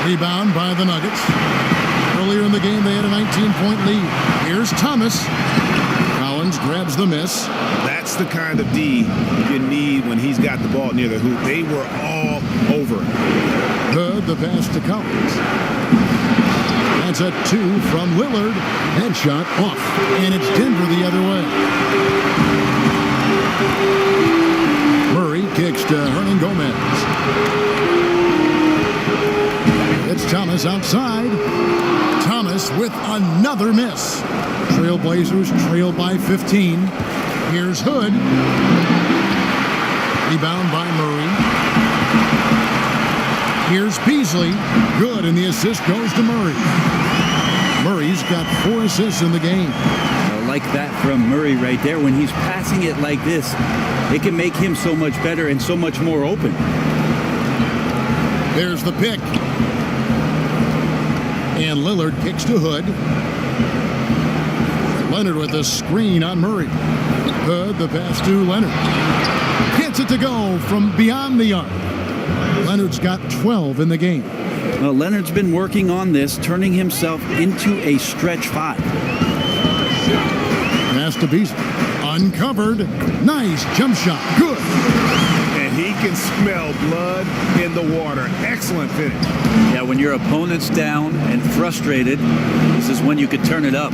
Rebound by the Nuggets. Earlier in the game, they had a 19-point lead. Here's Thomas. Collins grabs the miss. That's the kind of D you need when he's got the ball near the hoop. They were all over it. Hood, the pass to Collins. That's a 2 from Lillard. Headshot off. And it's Denver the other way. Murray kicks to Hernan Gomez. It's Thomas outside. Thomas with another miss. Trailblazers trail by 15. Here's Hood. Rebound by Murray. Here's Beasley. Good, and the assist goes to Murray. Murray's got 4 assists in the game. I like that from Murray right there. When he's passing it like this, it can make him so much better and so much more open. There's the pick. And Lillard kicks to Hood. Leonard with a screen on Murray. Hood, the pass to Leonard. Gets it to go from beyond the arc. Leonard's got 12 in the game. Well, Leonard's been working on this, turning himself into a stretch 5. Pass to Beasley. Uncovered. Nice jump shot. Good. And he can smell blood in the water. Excellent finish. Yeah, when your opponent's down and frustrated, this is when you could turn it up.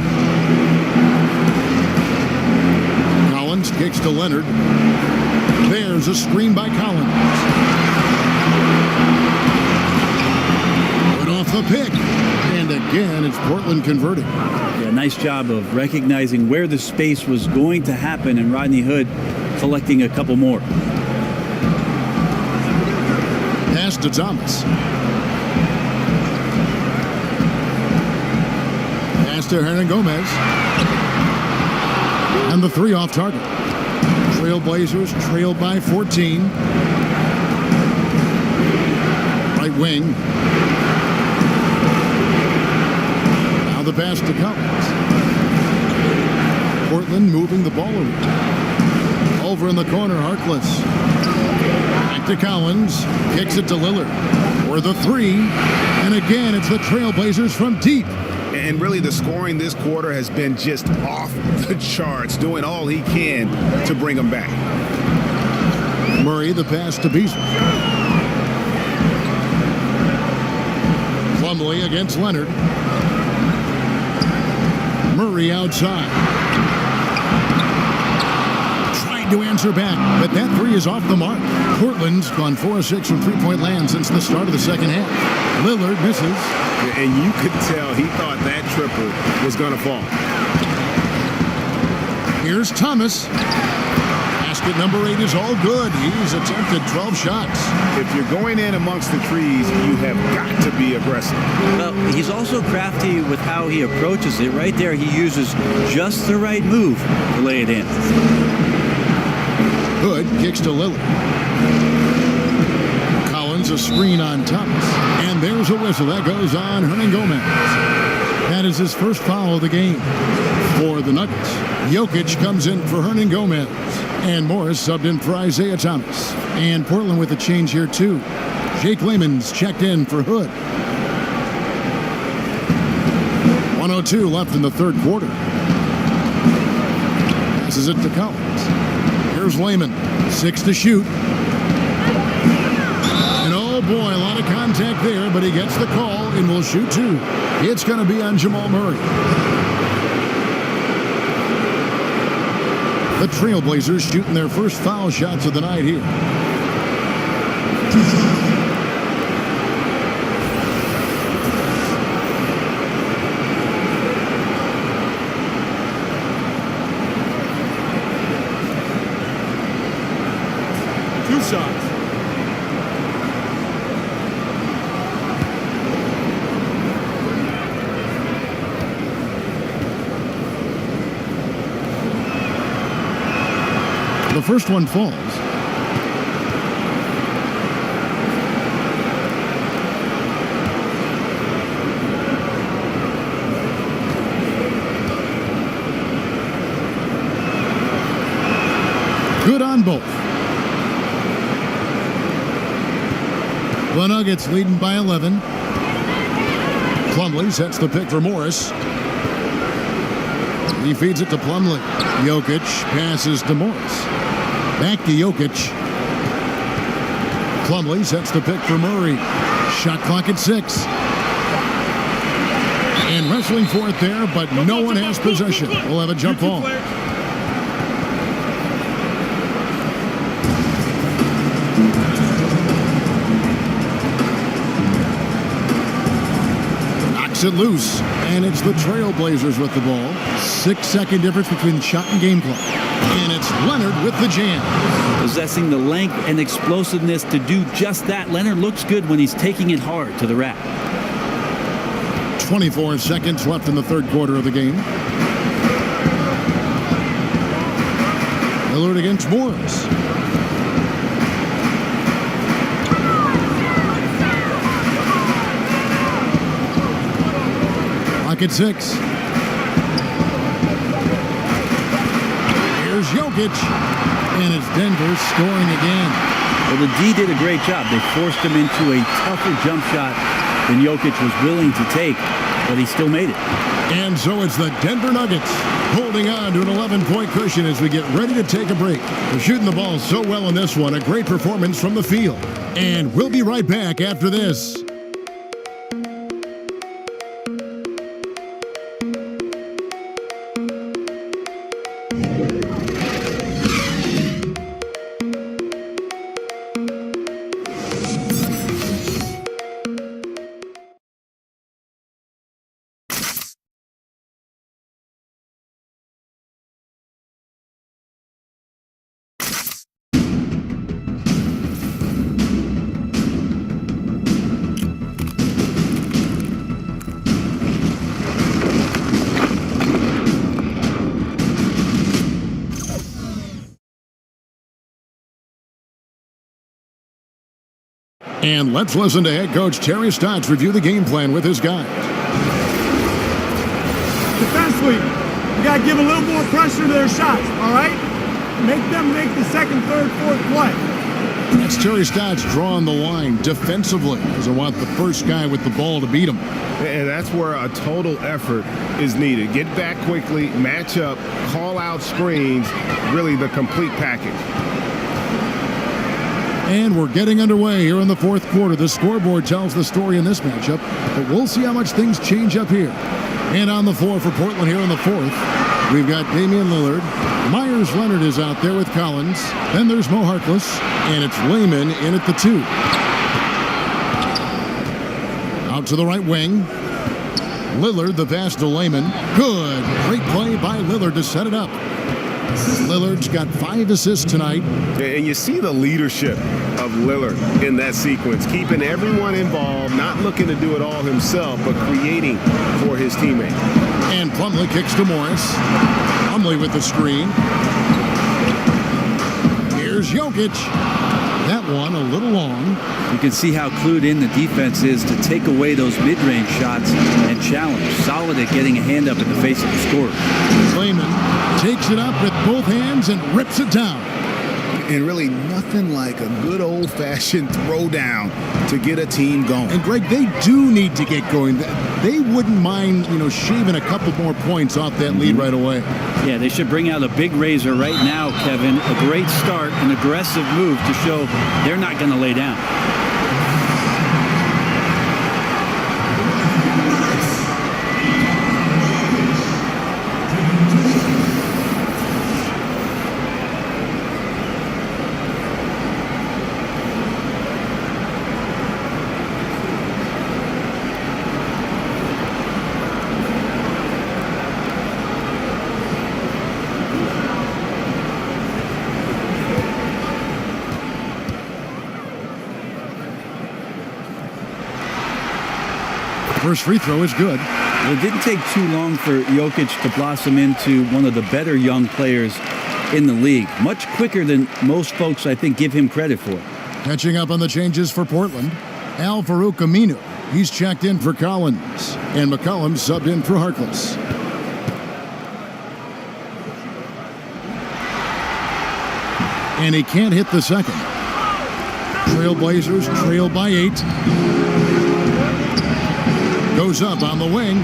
Collins kicks to Leonard. There's There's a screen by Collins. Put off the pick. And again, it's Portland converting. Yeah, nice job of recognizing where the space was going to happen, and Rodney Hood collecting a couple more. Pass to Thomas. Pass to Hernan Gomez. And the 3 off target. Trailblazers trail by 14. Right wing. Now the pass to Collins. Portland moving the ball around. Over in the corner, Harkless. Back to Collins. Kicks it to Lillard. For the 3. And again, it's the Trailblazers from deep. And really, the scoring this quarter has been just off the charts, doing all he can to bring them back. Murray, the pass to Beasley. Plumlee against Leonard. Murray outside. Tried to answer back, but that 3 is off the mark. Portland's gone 4 of 6 from three-point land since the start of the second half. Lillard misses. And you could tell he thought that triple was going to fall. Here's Thomas. Basket number 8 is all good. He's attempted 12 shots. If you're going in amongst the trees, you have got to be aggressive. Well, he's also crafty with how he approaches it. Right there, he uses just the right move to lay it in. Hood kicks to Lillard. Collins a screen on Thomas. And there's a whistle. That goes on Hernan Gomez. That is his first foul of the game for the Nuggets. Jokic comes in for Hernan Gomez. And Morris subbed in for Isaiah Thomas. And Portland with a change here, too. Jake Layman's checked in for Hood. 1:02 left in the third quarter. Passes it to Collins. Here's Layman. 6 to shoot. And oh boy, a lot of contact there, but he gets the call and will shoot 2. It's going to be on Jamal Murray. The Trailblazers shooting their first foul shots of the night here. Two shots. The first one falls. Good on both. The Nuggets leading by 11. Plumlee sets the pick for Morris. He feeds it to Plumlee. Jokic passes to Morris. Back to Jokic. Plumlee sets the pick for Murray. Shot clock at 6. And wrestling for it there, but no one has possession. We'll have a jump ball. Knocks it loose, and it's the Trailblazers with the ball. 6-second difference between shot and game clock. And it's Leonard with the jam. Possessing the length and explosiveness to do just that, Leonard looks good when he's taking it hard to the rack. 24 seconds left in the third quarter of the game. Lillard against Morris. Clock at 6. Here's Jokic. And it's Denver scoring again. Well, the D did a great job. They forced him into a tougher jump shot than Jokic was willing to take, but he still made it. And so it's the Denver Nuggets holding on to an 11-point cushion as we get ready to take a break. They're shooting the ball so well in this one. A great performance from the field. And we'll be right back after this. And let's listen to head coach Terry Stotts review the game plan with his guys. Defensively, you got to give a little more pressure to their shots, all right? Make them make the second, third, fourth play. That's Terry Stotts drawing the line defensively. Doesn't want the first guy with the ball to beat him. And that's where a total effort is needed. Get back quickly, match up, call out screens, really the complete package. And we're getting underway here in the fourth quarter. The scoreboard tells the story in this matchup, but we'll see how much things change up here. And on the floor for Portland here in the fourth, we've got Damian Lillard. Myers Leonard is out there with Collins. Then there's Mo Harkless, and it's Layman in at the 2. Out to the right wing. Lillard, the pass to Layman. Good. Great play by Lillard to set it up. Lillard's got 5 assists tonight. And you see the leadership of Lillard in that sequence, keeping everyone involved, not looking to do it all himself, but creating for his teammate. And Plumlee kicks to Morris. Plumlee with the screen. Here's Jokic. That one a little long. You can see how clued in the defense is to take away those mid-range shots and challenge. Solid at getting a hand up in the face of the scorer. Layman takes it up with both hands and rips it down. And really nothing like a good old-fashioned throwdown to get a team going. And Greg, they do need to get going. They wouldn't mind, shaving a couple more points off that lead right away. Yeah, they should bring out a big razor right now, Kevin. A great start, an aggressive move to show they're not going to lay down. First free throw is good. It didn't take too long for Jokic to blossom into one of the better young players in the league. Much quicker than most folks, I think, give him credit for. Catching up on the changes for Portland, Al-Farouq Aminu. He's checked in for Collins. And McCollum subbed in for Harkless. And he can't hit the second. Trailblazers trail by 8. Goes up on the wing.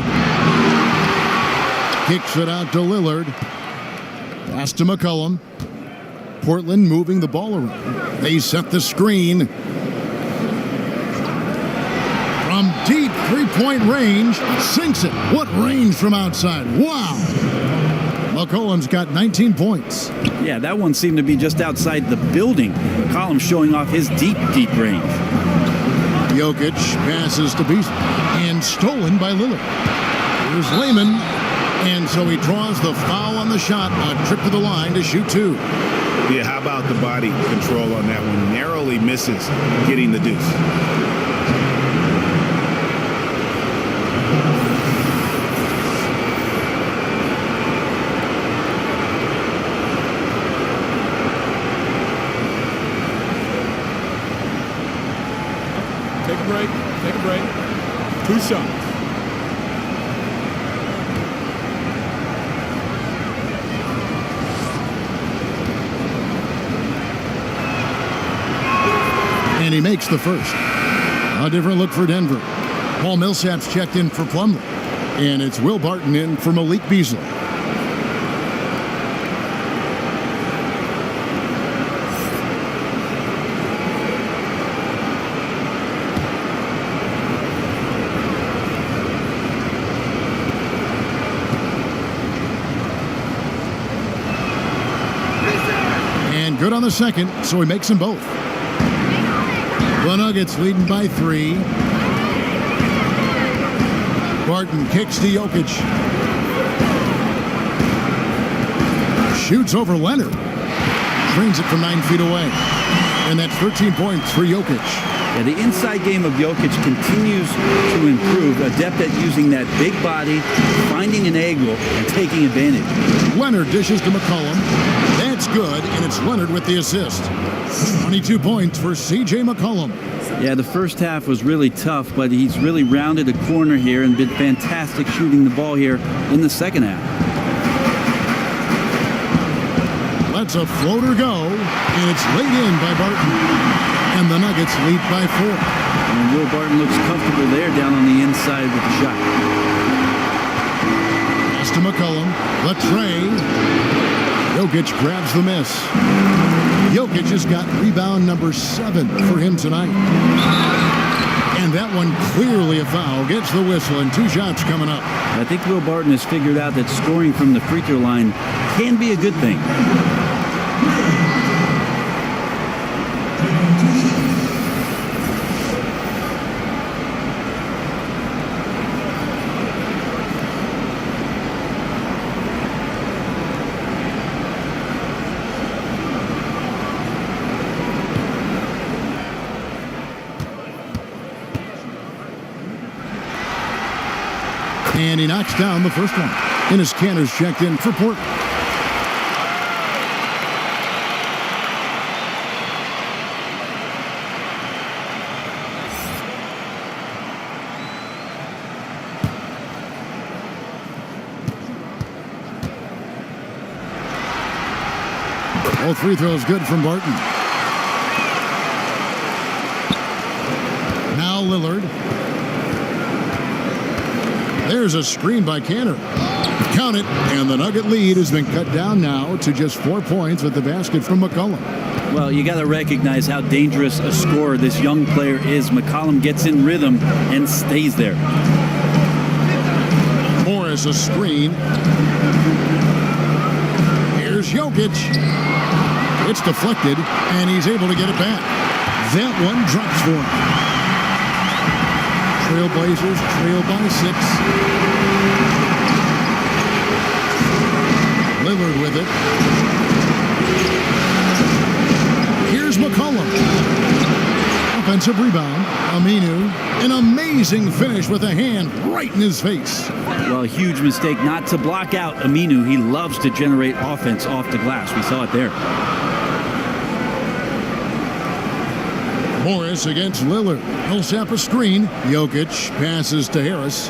Kicks it out to Lillard. Pass to McCollum. Portland moving the ball around. They set the screen. From deep three-point range, sinks it. What range from outside. Wow. McCollum's got 19 points. Yeah, that one seemed to be just outside the building. McCollum showing off his deep range. Jokic passes to Beasley and stolen by Lillard. Here's Layman, and so he draws the foul on the shot, a trip to the line to shoot 2. Yeah, how about the body control on that one? Narrowly misses getting the deuce. Take a break. Take a break. 2 shots. And he makes the first. A different look for Denver. Paul Millsap's checked in for Plumlee. And it's Will Barton in for Malik Beasley. And good on the second, so he makes them both. The Nuggets leading by 3. Barton kicks to Jokic. Shoots over Leonard. Brings it from 9 feet away. And that's 13 points for Jokic. Yeah, the inside game of Jokic continues to improve. Adept at using that big body, finding an angle, and taking advantage. Leonard dishes to McCollum. That's good, and it's Leonard with the assist. 22 points for C.J. McCollum. Yeah, the first half was really tough, but he's really rounded a corner here and been fantastic shooting the ball here in the second half. Lets a floater go, and it's laid in by Barton. And the Nuggets lead by 4. And Will Barton looks comfortable there down on the inside with the shot. Pass to McCollum. The tray. Jokic grabs the miss. Jokic has got rebound number 7 for him tonight. And that one clearly a foul. Gets the whistle, and 2 shots coming up. I think Will Barton has figured out that scoring from the free throw line can be a good thing. And he knocks down the first one. And his Cantor's checked in for Portland. All free throws good from Barton. Now Lillard. There's a screen by Cantor. Count it, and the Nugget lead has been cut down now to just 4 points with the basket from McCollum. Well, you got to recognize how dangerous a scorer this young player is. McCollum gets in rhythm and stays there. Morris a screen. Here's Jokic. It's deflected, and he's able to get it back. That one drops for him. Trailblazers trail by 6. Lillard with it. Here's McCollum. Offensive rebound. Aminu. An amazing finish with a hand right in his face. Well, huge mistake not to block out Aminu. He loves to generate offense off the glass. We saw it there. Morris against Lillard. He'll sap a screen. Jokic passes to Harris.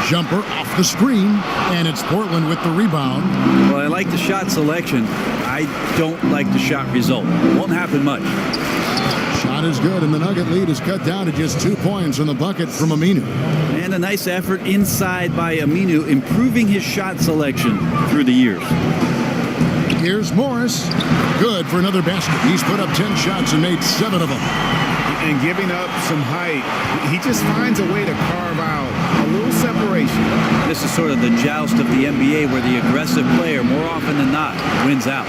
Jumper off the screen, and it's Portland with the rebound. Well, I like the shot selection. I don't like the shot result. Won't happen much. Shot is good, and the Nugget lead is cut down to just 2 points on the bucket from Aminu. And a nice effort inside by Aminu, improving his shot selection through the years. Here's Morris. Good for another basket. He's put up 10 shots and made 7 of them. And giving up some height, he just finds a way to carve out a little separation. This is sort of the joust of the NBA where the aggressive player, more often than not, wins out.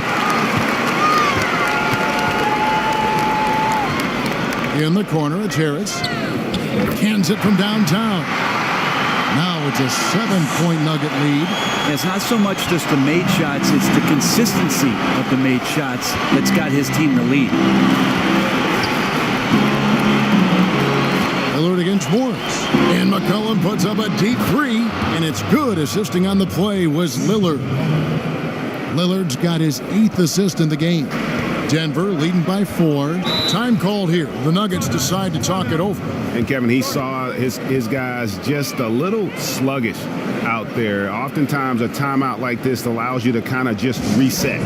In the corner, it's Harris. Cans it from downtown. Now it's a 7-point Nugget lead. It's not so much just the made shots, it's the consistency of the made shots that's got his team the lead. Lillard against Morris. And McCollum puts up a deep 3, and it's good. Assisting on the play was Lillard. Lillard's got his 8th assist in the game. Denver leading by 4. Time called here. The Nuggets decide to talk it over. And Kevin, he saw his guys just a little sluggish out there. Oftentimes a timeout like this allows you to kind of just reset.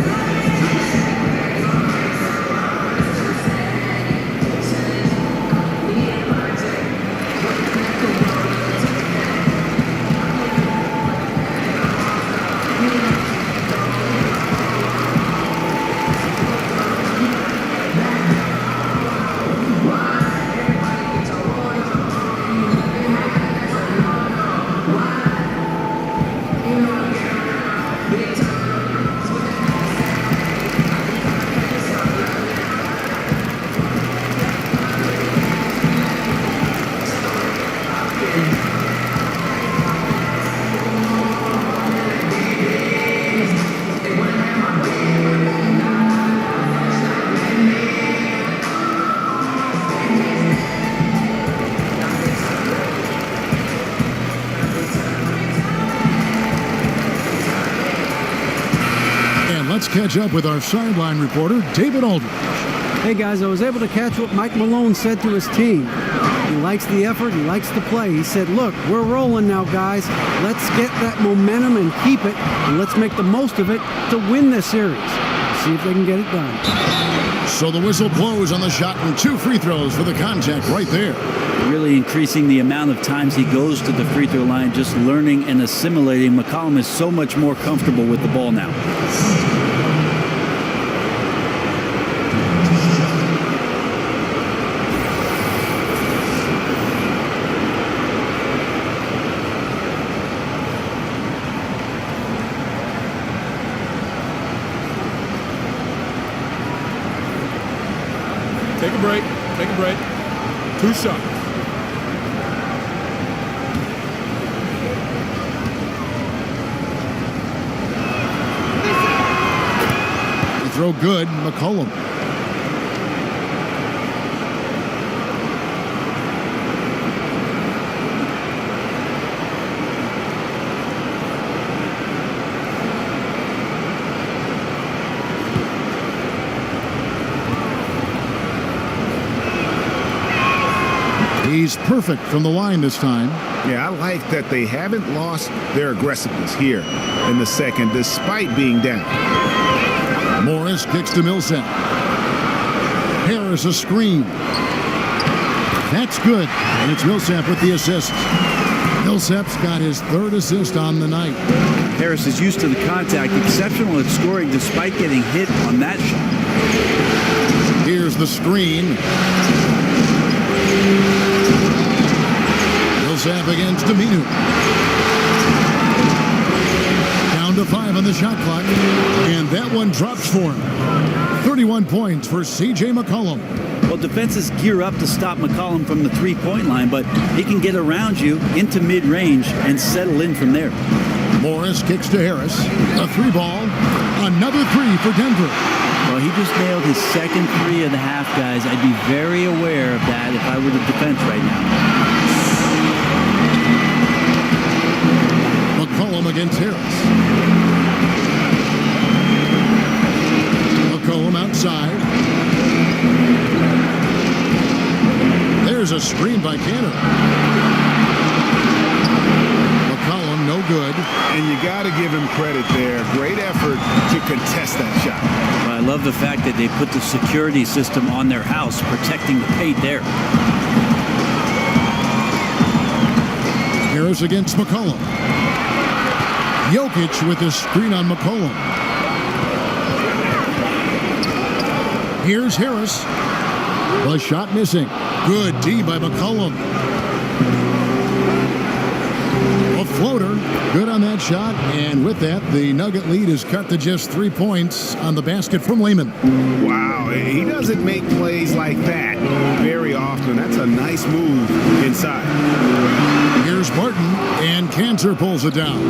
catch up with our sideline reporter, David Aldridge. Hey guys, I was able to catch what Mike Malone said to his team. He likes the effort, he likes the play. He said, look, we're rolling now, guys. Let's get that momentum and keep it, and let's make the most of it to win this series. See if they can get it done. So the whistle blows on the shot and 2 free throws for the contact right there. Really increasing the amount of times he goes to the free throw line, just learning and assimilating. McCollum is so much more comfortable with the ball now. Take a break. Take a break. 2 shots. The throw good, McCollum. He's perfect from the line this time. Yeah, I like that they haven't lost their aggressiveness here in the second, despite being down. Morris kicks to Millsap. Harris a screen. That's good, and it's Millsap with the assist. Millsap's got his 3rd assist on the night. Harris is used to the contact, exceptional at scoring despite getting hit on that shot. Here's the screen. Millsap against Aminu. Down to 5 on the shot clock, and that one drops for him. 31 points for C.J. McCollum. Well, defenses gear up to stop McCollum from the three-point line, but he can get around you into mid-range and settle in from there. Morris kicks to Harris. A 3-ball. Another 3 for Denver. Well, he just nailed his second 3 of the half, guys. I'd be very aware of that if I were the defense right now. McCollum against Harris. McCollum outside. There's a screen by Canner. McCollum no good. And you got to give him credit there. Great effort to contest that shot. Well, I love the fact that they put the security system on their house, protecting the paint there. Harris against McCollum. Jokic with a screen on McCollum. Here's Harris. The shot missing. Good D by McCollum. A floater. Good on that shot. And with that, the Nugget lead is cut to just 3 points on the basket from Lehman. Wow, he doesn't make plays like that very often. That's a nice move inside. Here's Barton, and Cantor pulls it down.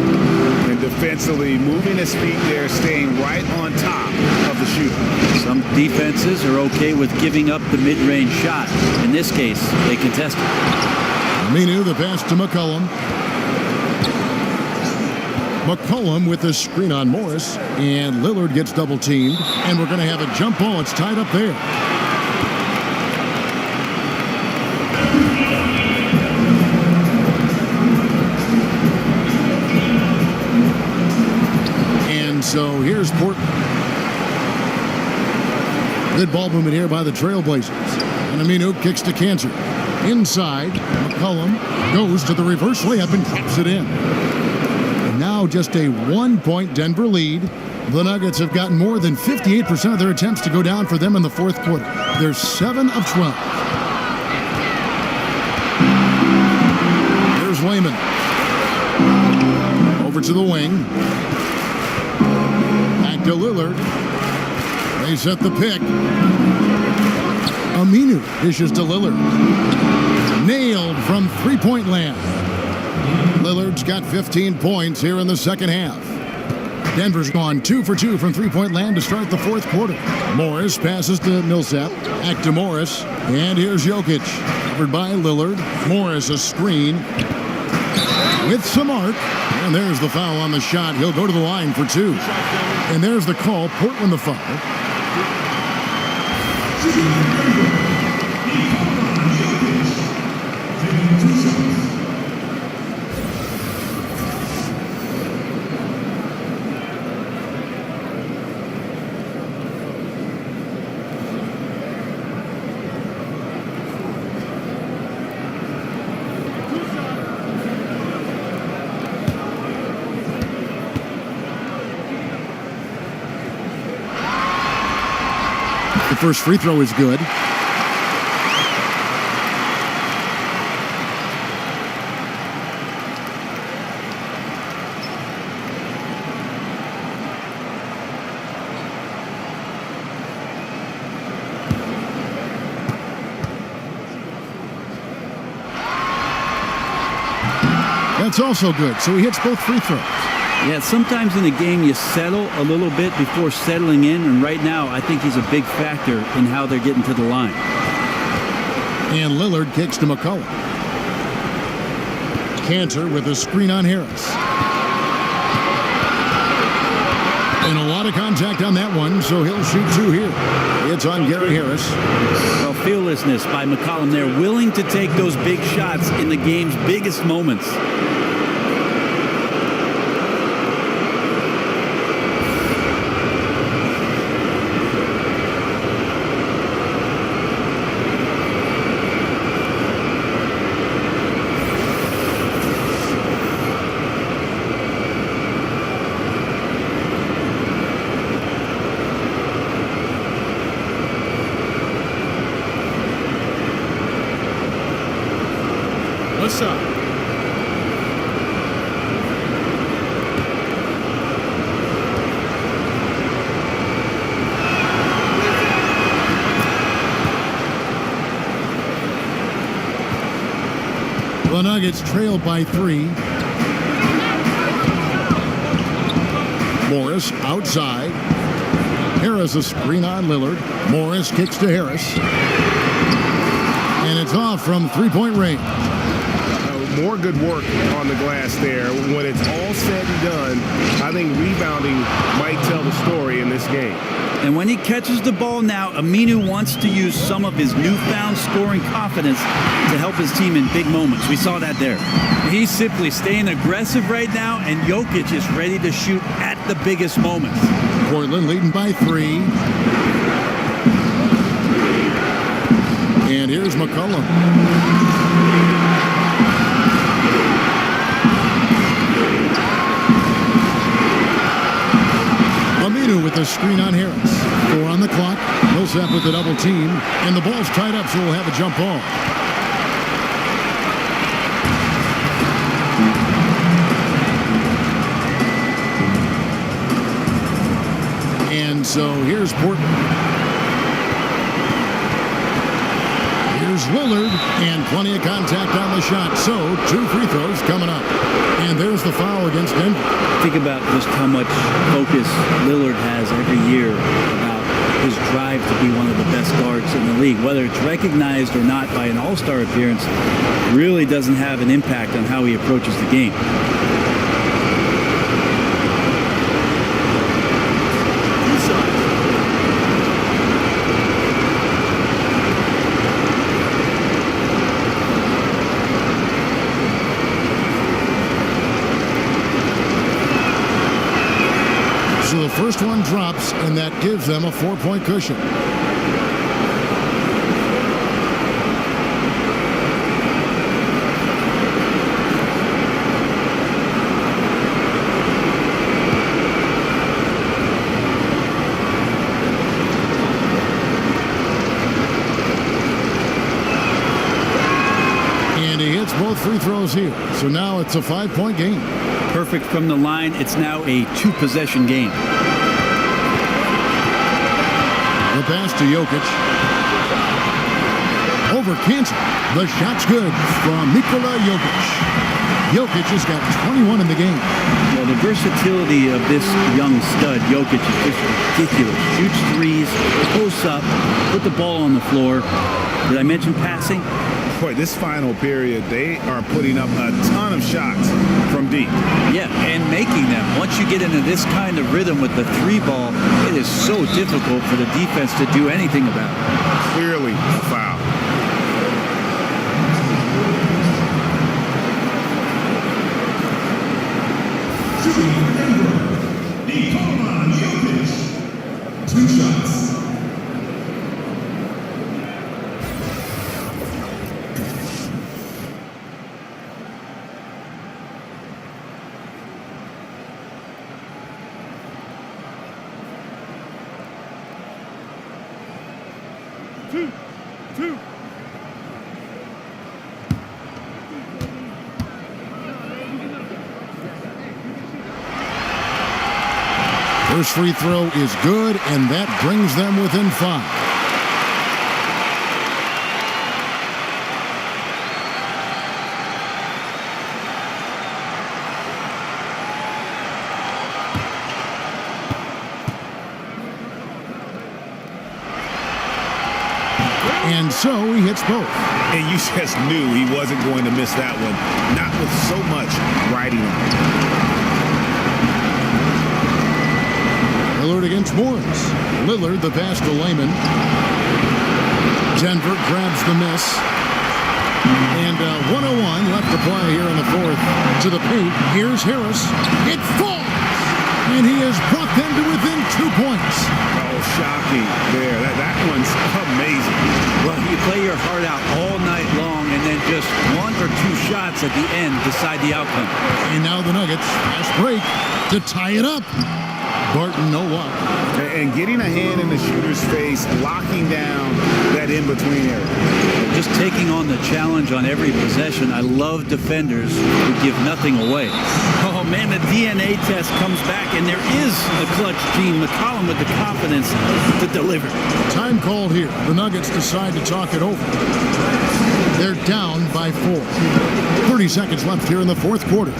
And defensively, moving his feet there, staying right on top of the shooter. Some defenses are okay with giving up the mid-range shot. In this case, they contest it. Aminu, the pass to McCollum. McCollum with the screen on Morris, and Lillard gets double-teamed, and we're going to have a jump ball. It's tied up there. And so here's Portland. Good ball movement here by the Trailblazers. And Aminu kicks to Cantor. Inside, McCollum goes to the reverse layup and claps it in. Now just a 1-point Denver lead. The Nuggets have gotten more than 58% of their attempts to go down for them in the 4th quarter. They're 7 of 12. Here's Wayman. Over to the wing. Back to Lillard. They set the pick. Aminu dishes to Lillard. Nailed from 3-point land. Lillard's got 15 points here in the second half. Denver's gone 2 for 2 from 3-point land to start the 4th quarter. Morris passes to Millsap. Back to Morris. And here's Jokic. Covered by Lillard. Morris a screen. With some arc. And there's the foul on the shot. He'll go to the line for 2. And there's the call. Portland the foul. The first free throw is good. That's also good. So he hits both free throws. Yeah, sometimes in a game you settle a little bit before settling in, and right now I think he's a big factor in how they're getting to the line. And Lillard kicks to McCollum. Cantor with a screen on Harris. And a lot of contact on that one, so he'll shoot two here. It's on Gary Harris. Well, fearlessness by McCollum there, willing to take those big shots in the game's biggest moments. What's up? The Nuggets trailed by 3. Morris outside. Harris a screen on Lillard. Morris kicks to Harris. And it's off from three-point range. More good work on the glass there. When it's all said and done, I think rebounding might tell the story in this game. And when he catches the ball now, Aminu wants to use some of his newfound scoring confidence to help his team in big moments. We saw that there. He's simply staying aggressive right now, and Jokic is ready to shoot at the biggest moments. Portland leading by 3. And here's McCollum. Aminu with the screen on Harris. 4 on the clock. Millsap with the double team. And the ball's tied up, so we'll have a jump ball. And so here's Portland. Here's Lillard, and plenty of contact on the shot. So 2 free throws coming up. And there's the foul against Denver. Think about just how much focus Lillard has every year about his drive to be one of the best guards in the league. Whether it's recognized or not by an all-star appearance really doesn't have an impact on how he approaches the game. So the first one drops, and that gives them a 4-point cushion. And he hits both free throws here. So now it's a 5-point game. Perfect from the line. It's now a 2-possession game. The pass to Jokic. Over Cantor. The shot's good from Nikola Jokic. Jokic has got 21 in the game. Well, the versatility of this young stud, Jokic, is just ridiculous. Shoots threes, posts up, put the ball on the floor. Did I mention passing? Boy, this final period, they are putting up a ton of shots from deep. Yeah, and making them. Once you get into this kind of rhythm with the 3-ball, it is so difficult for the defense to do anything about it. Clearly a foul. Two shots. Two. First free throw is good, and that brings them within 5. And so he hits both. And you just knew he wasn't going to miss that one, not with so much riding on it. Lillard against Morris. Lillard, the pass to Layman. Denver grabs the miss. And 101 left to play here in the fourth. To the paint. Here's Harris. It falls! And he has brought them to within 2 points. Oh, shocking there. That one's amazing. Well, you play your heart out all night long, and then just 1 or 2 shots at the end decide the outcome. And now the Nuggets, fast break to tie it up. Barton, no luck. And getting a hand in the shooter's face, locking down that in-between area. Just taking on the challenge on every possession. I love defenders who give nothing away. Oh, man, the DNA test comes back, and there is a clutch gene. McCollum with the confidence to deliver. Time called here. The Nuggets decide to talk it over. They're down by 4. 30 seconds left here in the fourth quarter.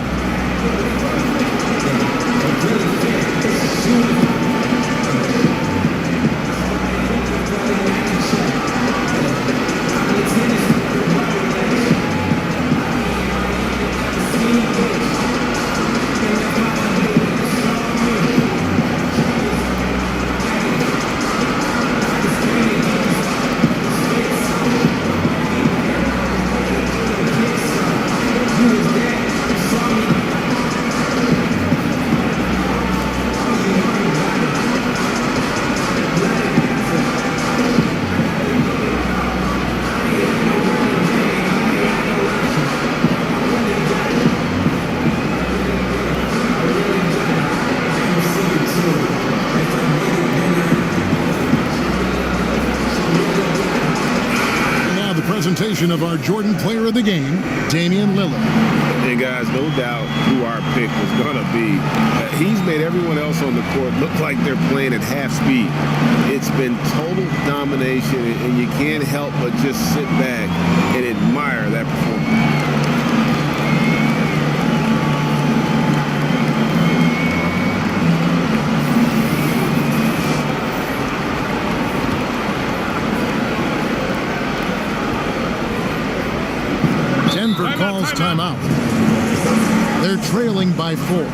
Presentation of our Jordan Player of the Game, Damian Lillard. And guys, no doubt who our pick was going to be. He's made everyone else on the court look like they're playing at half speed. It's been total domination, and you can't help but just sit back and admire that performance. Denver calls timeout. They're trailing by 4.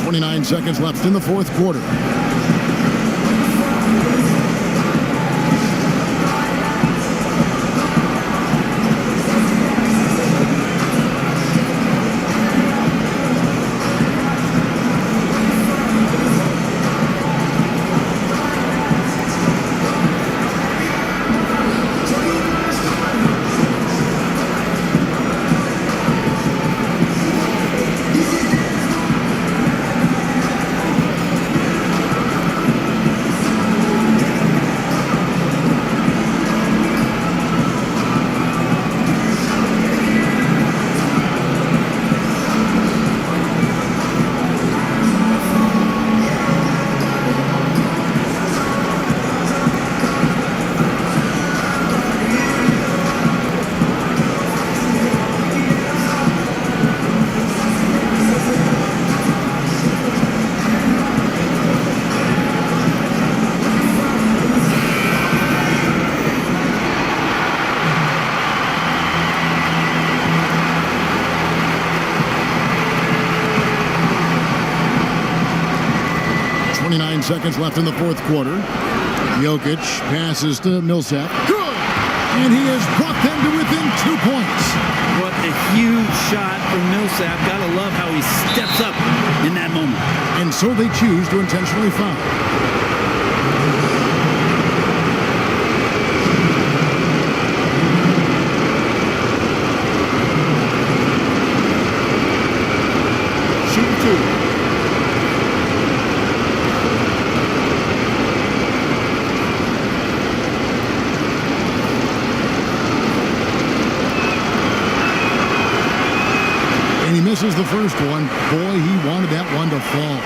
29 seconds left in the fourth quarter. seconds left in the fourth quarter. Jokic passes to Millsap. Good! And he has brought them to within 2 points. What a huge shot from Millsap. Gotta love how he steps up in that moment. And so they choose to intentionally foul. Shoot two. And he misses the first one. Boy, he wanted that one to fall.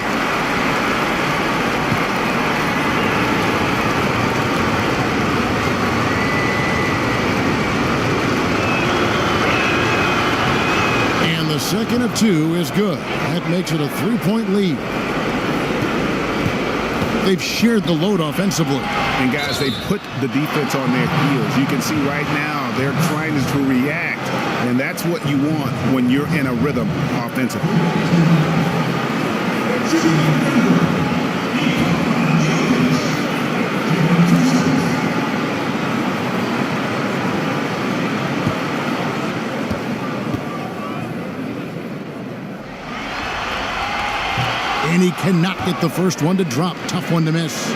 And the second of two is good. That makes it a 3-point lead. They've shared the load offensively. And guys, they put the defense on their heels. You can see right now they're trying to react, and that's what you want when you're in a rhythm offensively. And he cannot get the first one to drop. Tough one to miss.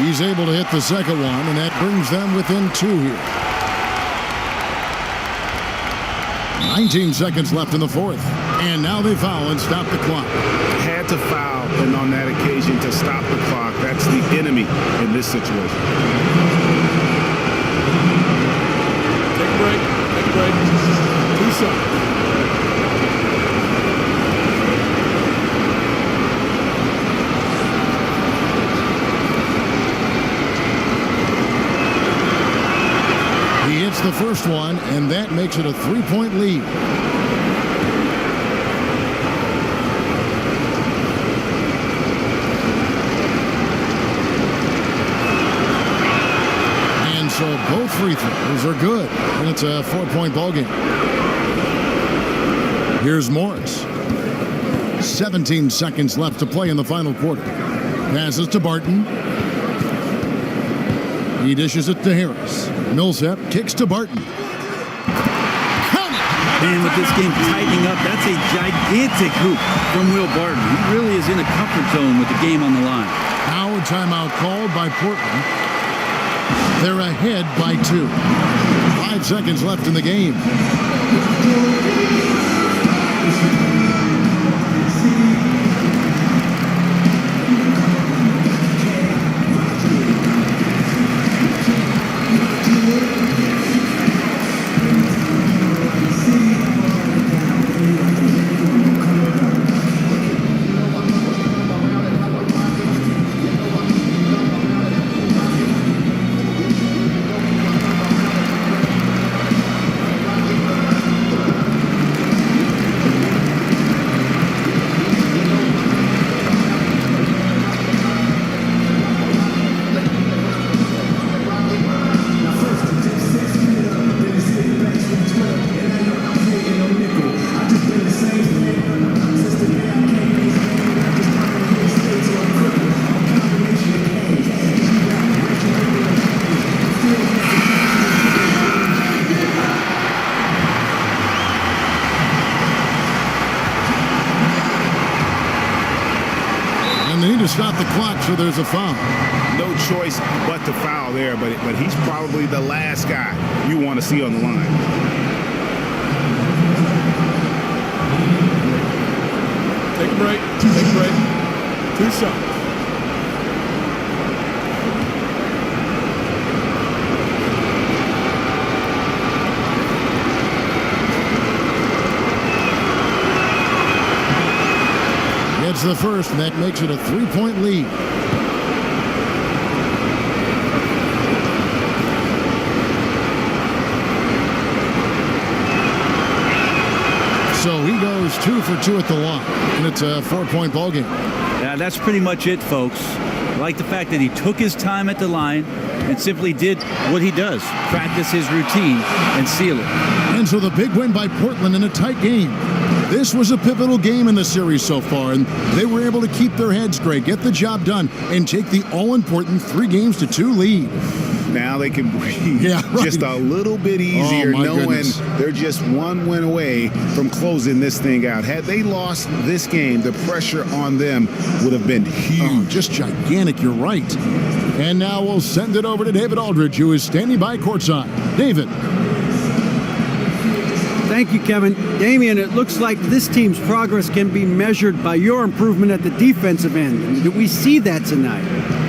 He's able to hit the second one, and that brings them within 2 here. 19 seconds left in the fourth. And now they foul and stop the clock. Had to foul, and on that occasion to stop the clock. That's the enemy in this situation. Take a break. Take a break. 2 shots. He hits the first one, and that makes it a 3-point lead. And so both free throws are good, and it's a 4-point ball game. Here's Morris. 17 seconds left to play in the final quarter. Passes to Barton. He dishes it to Harris. Millsap kicks to Barton. Man, with this game tightening up, that's a gigantic hoop from Will Barton. He really is in a comfort zone with the game on the line. Now a timeout called by Portland. They're ahead by 2. 5 seconds left in the game. Stop the clock, so there's a foul. No choice but to foul there, but he's probably the last guy you want to see on the line. Take a break. Take a break. 2 shots. It's the first, and that makes it a 3-point lead. So he goes 2 for 2 at the line, and it's a 4-point ball game. Yeah, that's pretty much it, folks. I like the fact that he took his time at the line and simply did what he does, practice his routine and seal it. And so the big win by Portland in a tight game. This was a pivotal game in the series so far, and they were able to keep their heads straight, get the job done, and take the all-important 3-2 lead. Now they can breathe just a little bit easier, knowing they're just one win away from closing this thing out. Had they lost this game, the pressure on them would have been huge. Just gigantic, you're right. And now we'll send it over to David Aldridge, who is standing by courtside. David. Thank you, Kevin. Damian, it looks like this team's progress can be measured by your improvement at the defensive end. Did we see that tonight?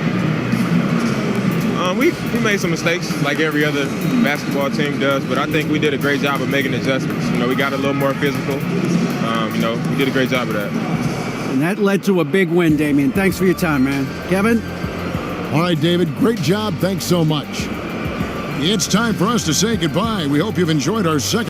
We made some mistakes like every other basketball team does, but I think we did a great job of making adjustments. We got a little more physical. We did a great job of that. And that led to a big win, Damian. Thanks for your time, man. Kevin? All right, David, great job. Thanks so much. It's time for us to say goodbye. We hope you've enjoyed our second